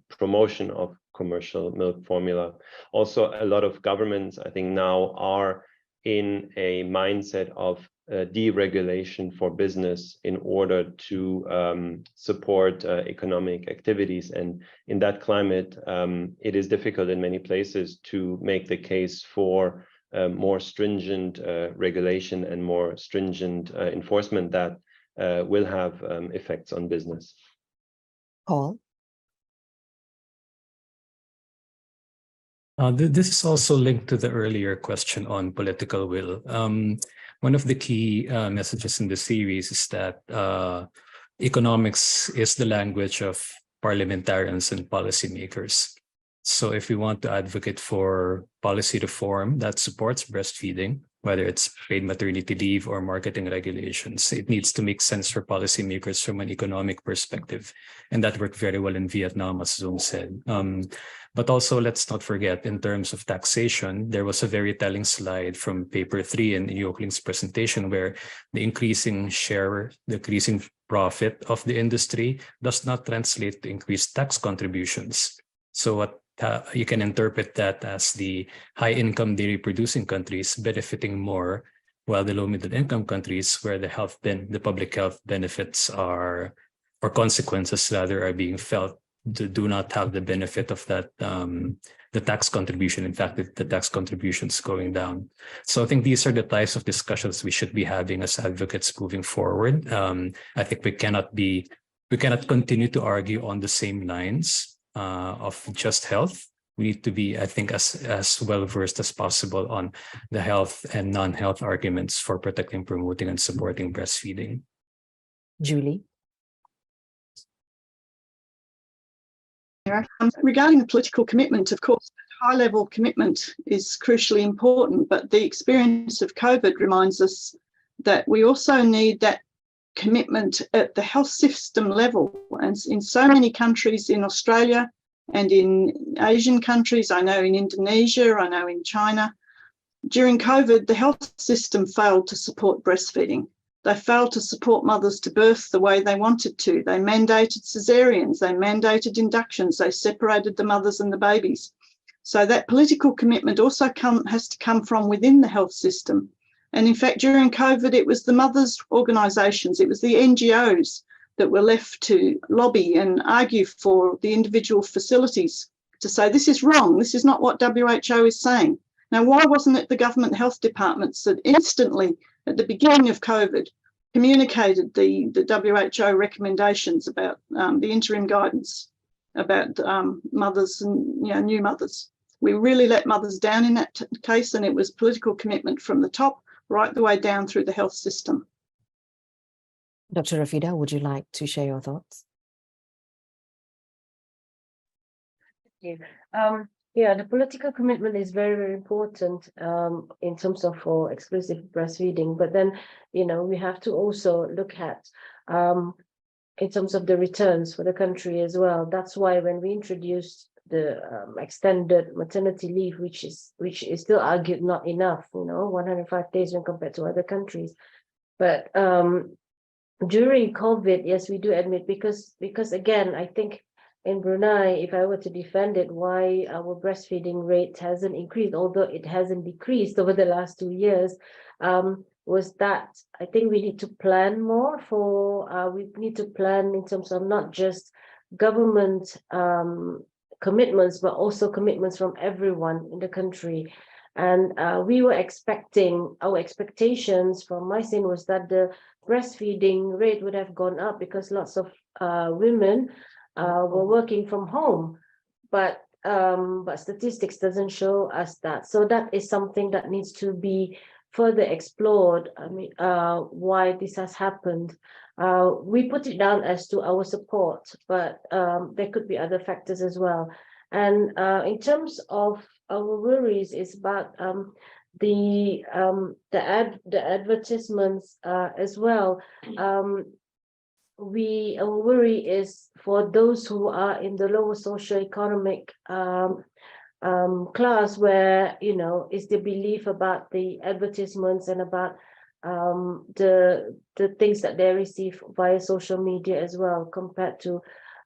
promotion of commercial milk formula. Also, a lot of governments, I think, now are in a mindset of deregulation for business in order to support economic activities. And in that climate, it is difficult in many places to make the case for more stringent regulation and more stringent enforcement that will have effects on business. Paul? This is also linked to the earlier question on political will. One of the key messages in the series is that economics is the language of parliamentarians and policymakers. So if we want to advocate for policy reform that supports breastfeeding, whether it's paid maternity leave or marketing regulations, it needs to make sense for policymakers from an economic perspective. And that worked very well in Vietnam, as Zoom said. But also, let's not forget, in terms of taxation, there was a very telling slide from paper 3 in Yokling's presentation where the increasing share, the increasing profit of the industry does not translate to increased tax contributions. So what you can interpret that as the high-income dairy producing countries benefiting more, while the low-middle income countries, where the public health benefits are, or consequences rather, are being felt, do not have the benefit of that, the tax contribution. In fact, the tax contribution is going down. So I think these are the types of discussions we should be having as advocates moving forward. I think we cannot continue to argue on the same lines of just health. We need to be, I think, as well versed as possible on the health and non-health arguments for protecting, promoting, and supporting breastfeeding. Julie? Regarding the political commitment, of course, high-level commitment is crucially important, but the experience of COVID reminds us that we also need that commitment at the health system level. And in so many countries in Australia and in Asian countries, I know in Indonesia, I know in China, during COVID, the health system failed to support breastfeeding. They failed to support mothers to birth the way they wanted to. They mandated cesareans, they mandated inductions, they separated the mothers and the babies. So that political commitment also has to come from within the health system. And in fact, during COVID, it was the mothers' organisations, it was the NGOs that were left to lobby and argue for the individual facilities to say, this is wrong, this is not what WHO is saying. Now, why wasn't it the government health departments that instantly, at the beginning of COVID, communicated the WHO recommendations about the interim guidance about mothers and new mothers? We really let mothers down in that case, and it was political commitment from the top right the way down through the health system. Dr. Rafida, would you like to share your thoughts? Yeah, the political commitment is very, very important in terms of for exclusive breastfeeding. But then, we have to also look at in terms of the returns for the country as well. That's why when we introduced the extended maternity leave, which is still argued not enough, 105 days when compared to other countries. But during COVID, yes, we do admit, because again, I think in Brunei, if I were to defend it, why our breastfeeding rate hasn't increased, although it hasn't decreased over the last 2 years, was that I think we need to plan more we need to plan in terms of not just government commitments, but also commitments from everyone in the country. And we were expecting, our expectations from my side was that the breastfeeding rate would have gone up because lots of women were working from home, but statistics doesn't show us that. So that is something that needs to be further explored. I mean, why this has happened. We put it down as to our support, but there could be other factors as well. And in terms of our worries, is about the advertisements as well. Our worry is for those who are in the lower socioeconomic class, where is the belief about the advertisements and about the things that they receive via social media as well, compared to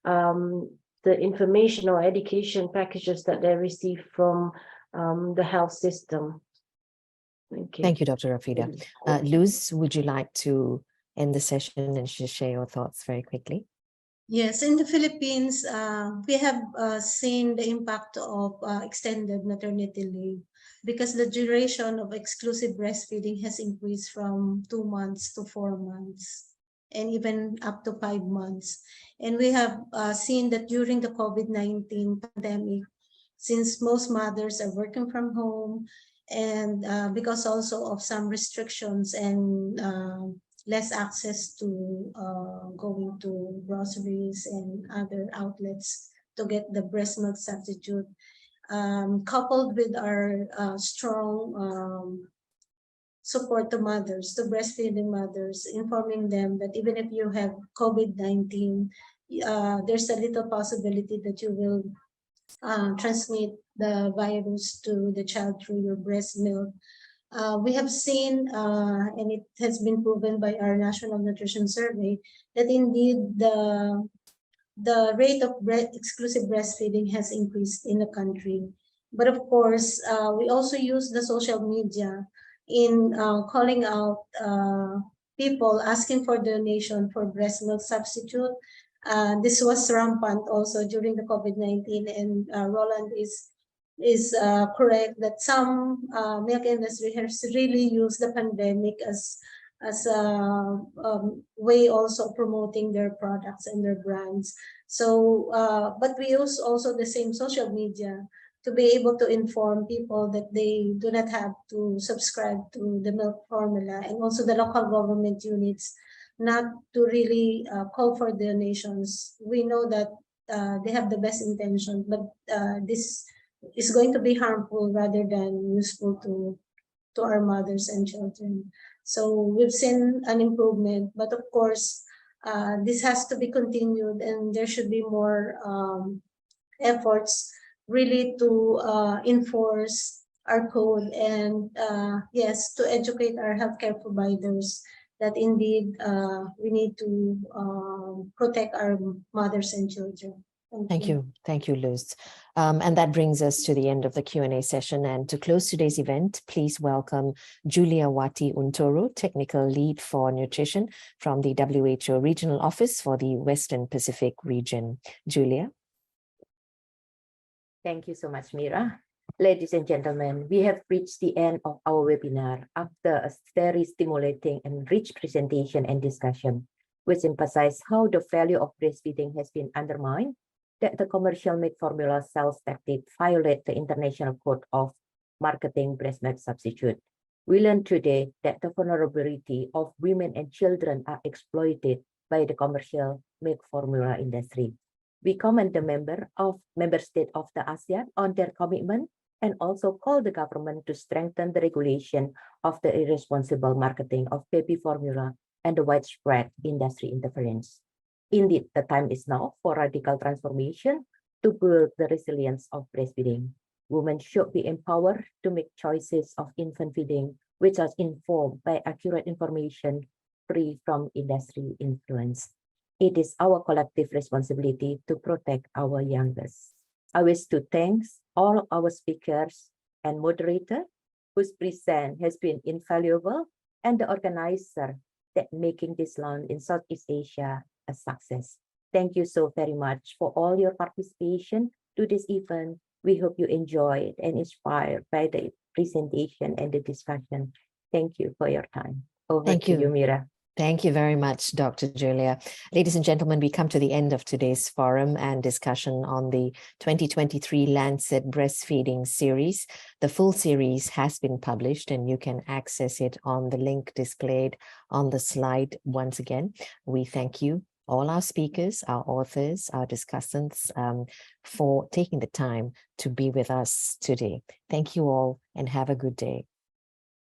the information or education packages that they receive from the health system. Thank you. Thank you, Dr. Rafida. Luz, would you like to end the session and just share your thoughts very quickly? Yes, in the Philippines, we have seen the impact of extended maternity leave, because the duration of exclusive breastfeeding has increased from 2 months to 4 months, and even up to 5 months. And we have seen that during the COVID-19 pandemic, since most mothers are working from home, and because also of some restrictions and less access to going to groceries and other outlets to get the breast milk substitute, coupled with our strong support to mothers, to breastfeeding mothers, informing them that even if you have COVID-19, there's a little possibility that you will transmit the virus to the child through your breast milk. We have seen, and it has been proven by our National Nutrition Survey, that indeed the rate of exclusive breastfeeding has increased in the country. But of course, we also use the social media in calling out people asking for donation for breast milk substitute. This was rampant also during the COVID-19, and Roland is correct that some milk industry has really used the pandemic as a way also promoting their products and their brands. So, but we use also the same social media to be able to inform people that they do not have to subscribe to the milk formula, and also the local government units not to really call for donations. We know that they have the best intention, but this is going to be harmful rather than useful to our mothers and children. So we've seen an improvement, but of course, this has to be continued, and there should be more efforts really to enforce our code, and yes, to educate our healthcare providers that indeed we need to protect our mothers and children. Thank you. Thank you, Luz. And that brings us to the end of the Q&A session. And to close today's event, please welcome Julia Wati Untoro, Technical Lead for Nutrition from the WHO Regional Office for the Western Pacific region. Julia. Thank you so much, Mira. Ladies and gentlemen, we have reached the end of our webinar after a very stimulating and rich presentation and discussion, which emphasized how the value of breastfeeding has been undermined, that the commercial milk formula sales tactics violate the International Code of Marketing Breast Milk Substitute. We learned today that the vulnerability of women and children are exploited by the commercial milk formula industry. We commend the member state of the ASEAN on their commitment and also call the government to strengthen the regulation of the irresponsible marketing of baby formula and the widespread industry interference. Indeed, the time is now for radical transformation to build the resilience of breastfeeding. Women should be empowered to make choices of infant feeding, which are informed by accurate information free from industry influence. It is our collective responsibility to protect our youngest. I wish to thank all our speakers and moderator whose present has been invaluable and the organizer that making this launch in Southeast Asia a success. Thank you so very much for all your participation to this event. We hope you enjoyed and inspired by the presentation and the discussion. Thank you for your time. Over to you, Mira. Thank you very much, Dr. Julia. Ladies and gentlemen, we come to the end of today's forum and discussion on the 2023 Lancet Breastfeeding series. The full series has been published and you can access it on the link displayed on the slide once again. We thank you, all our speakers, our authors, our discussants, for taking the time to be with us today. Thank you all and have a good day.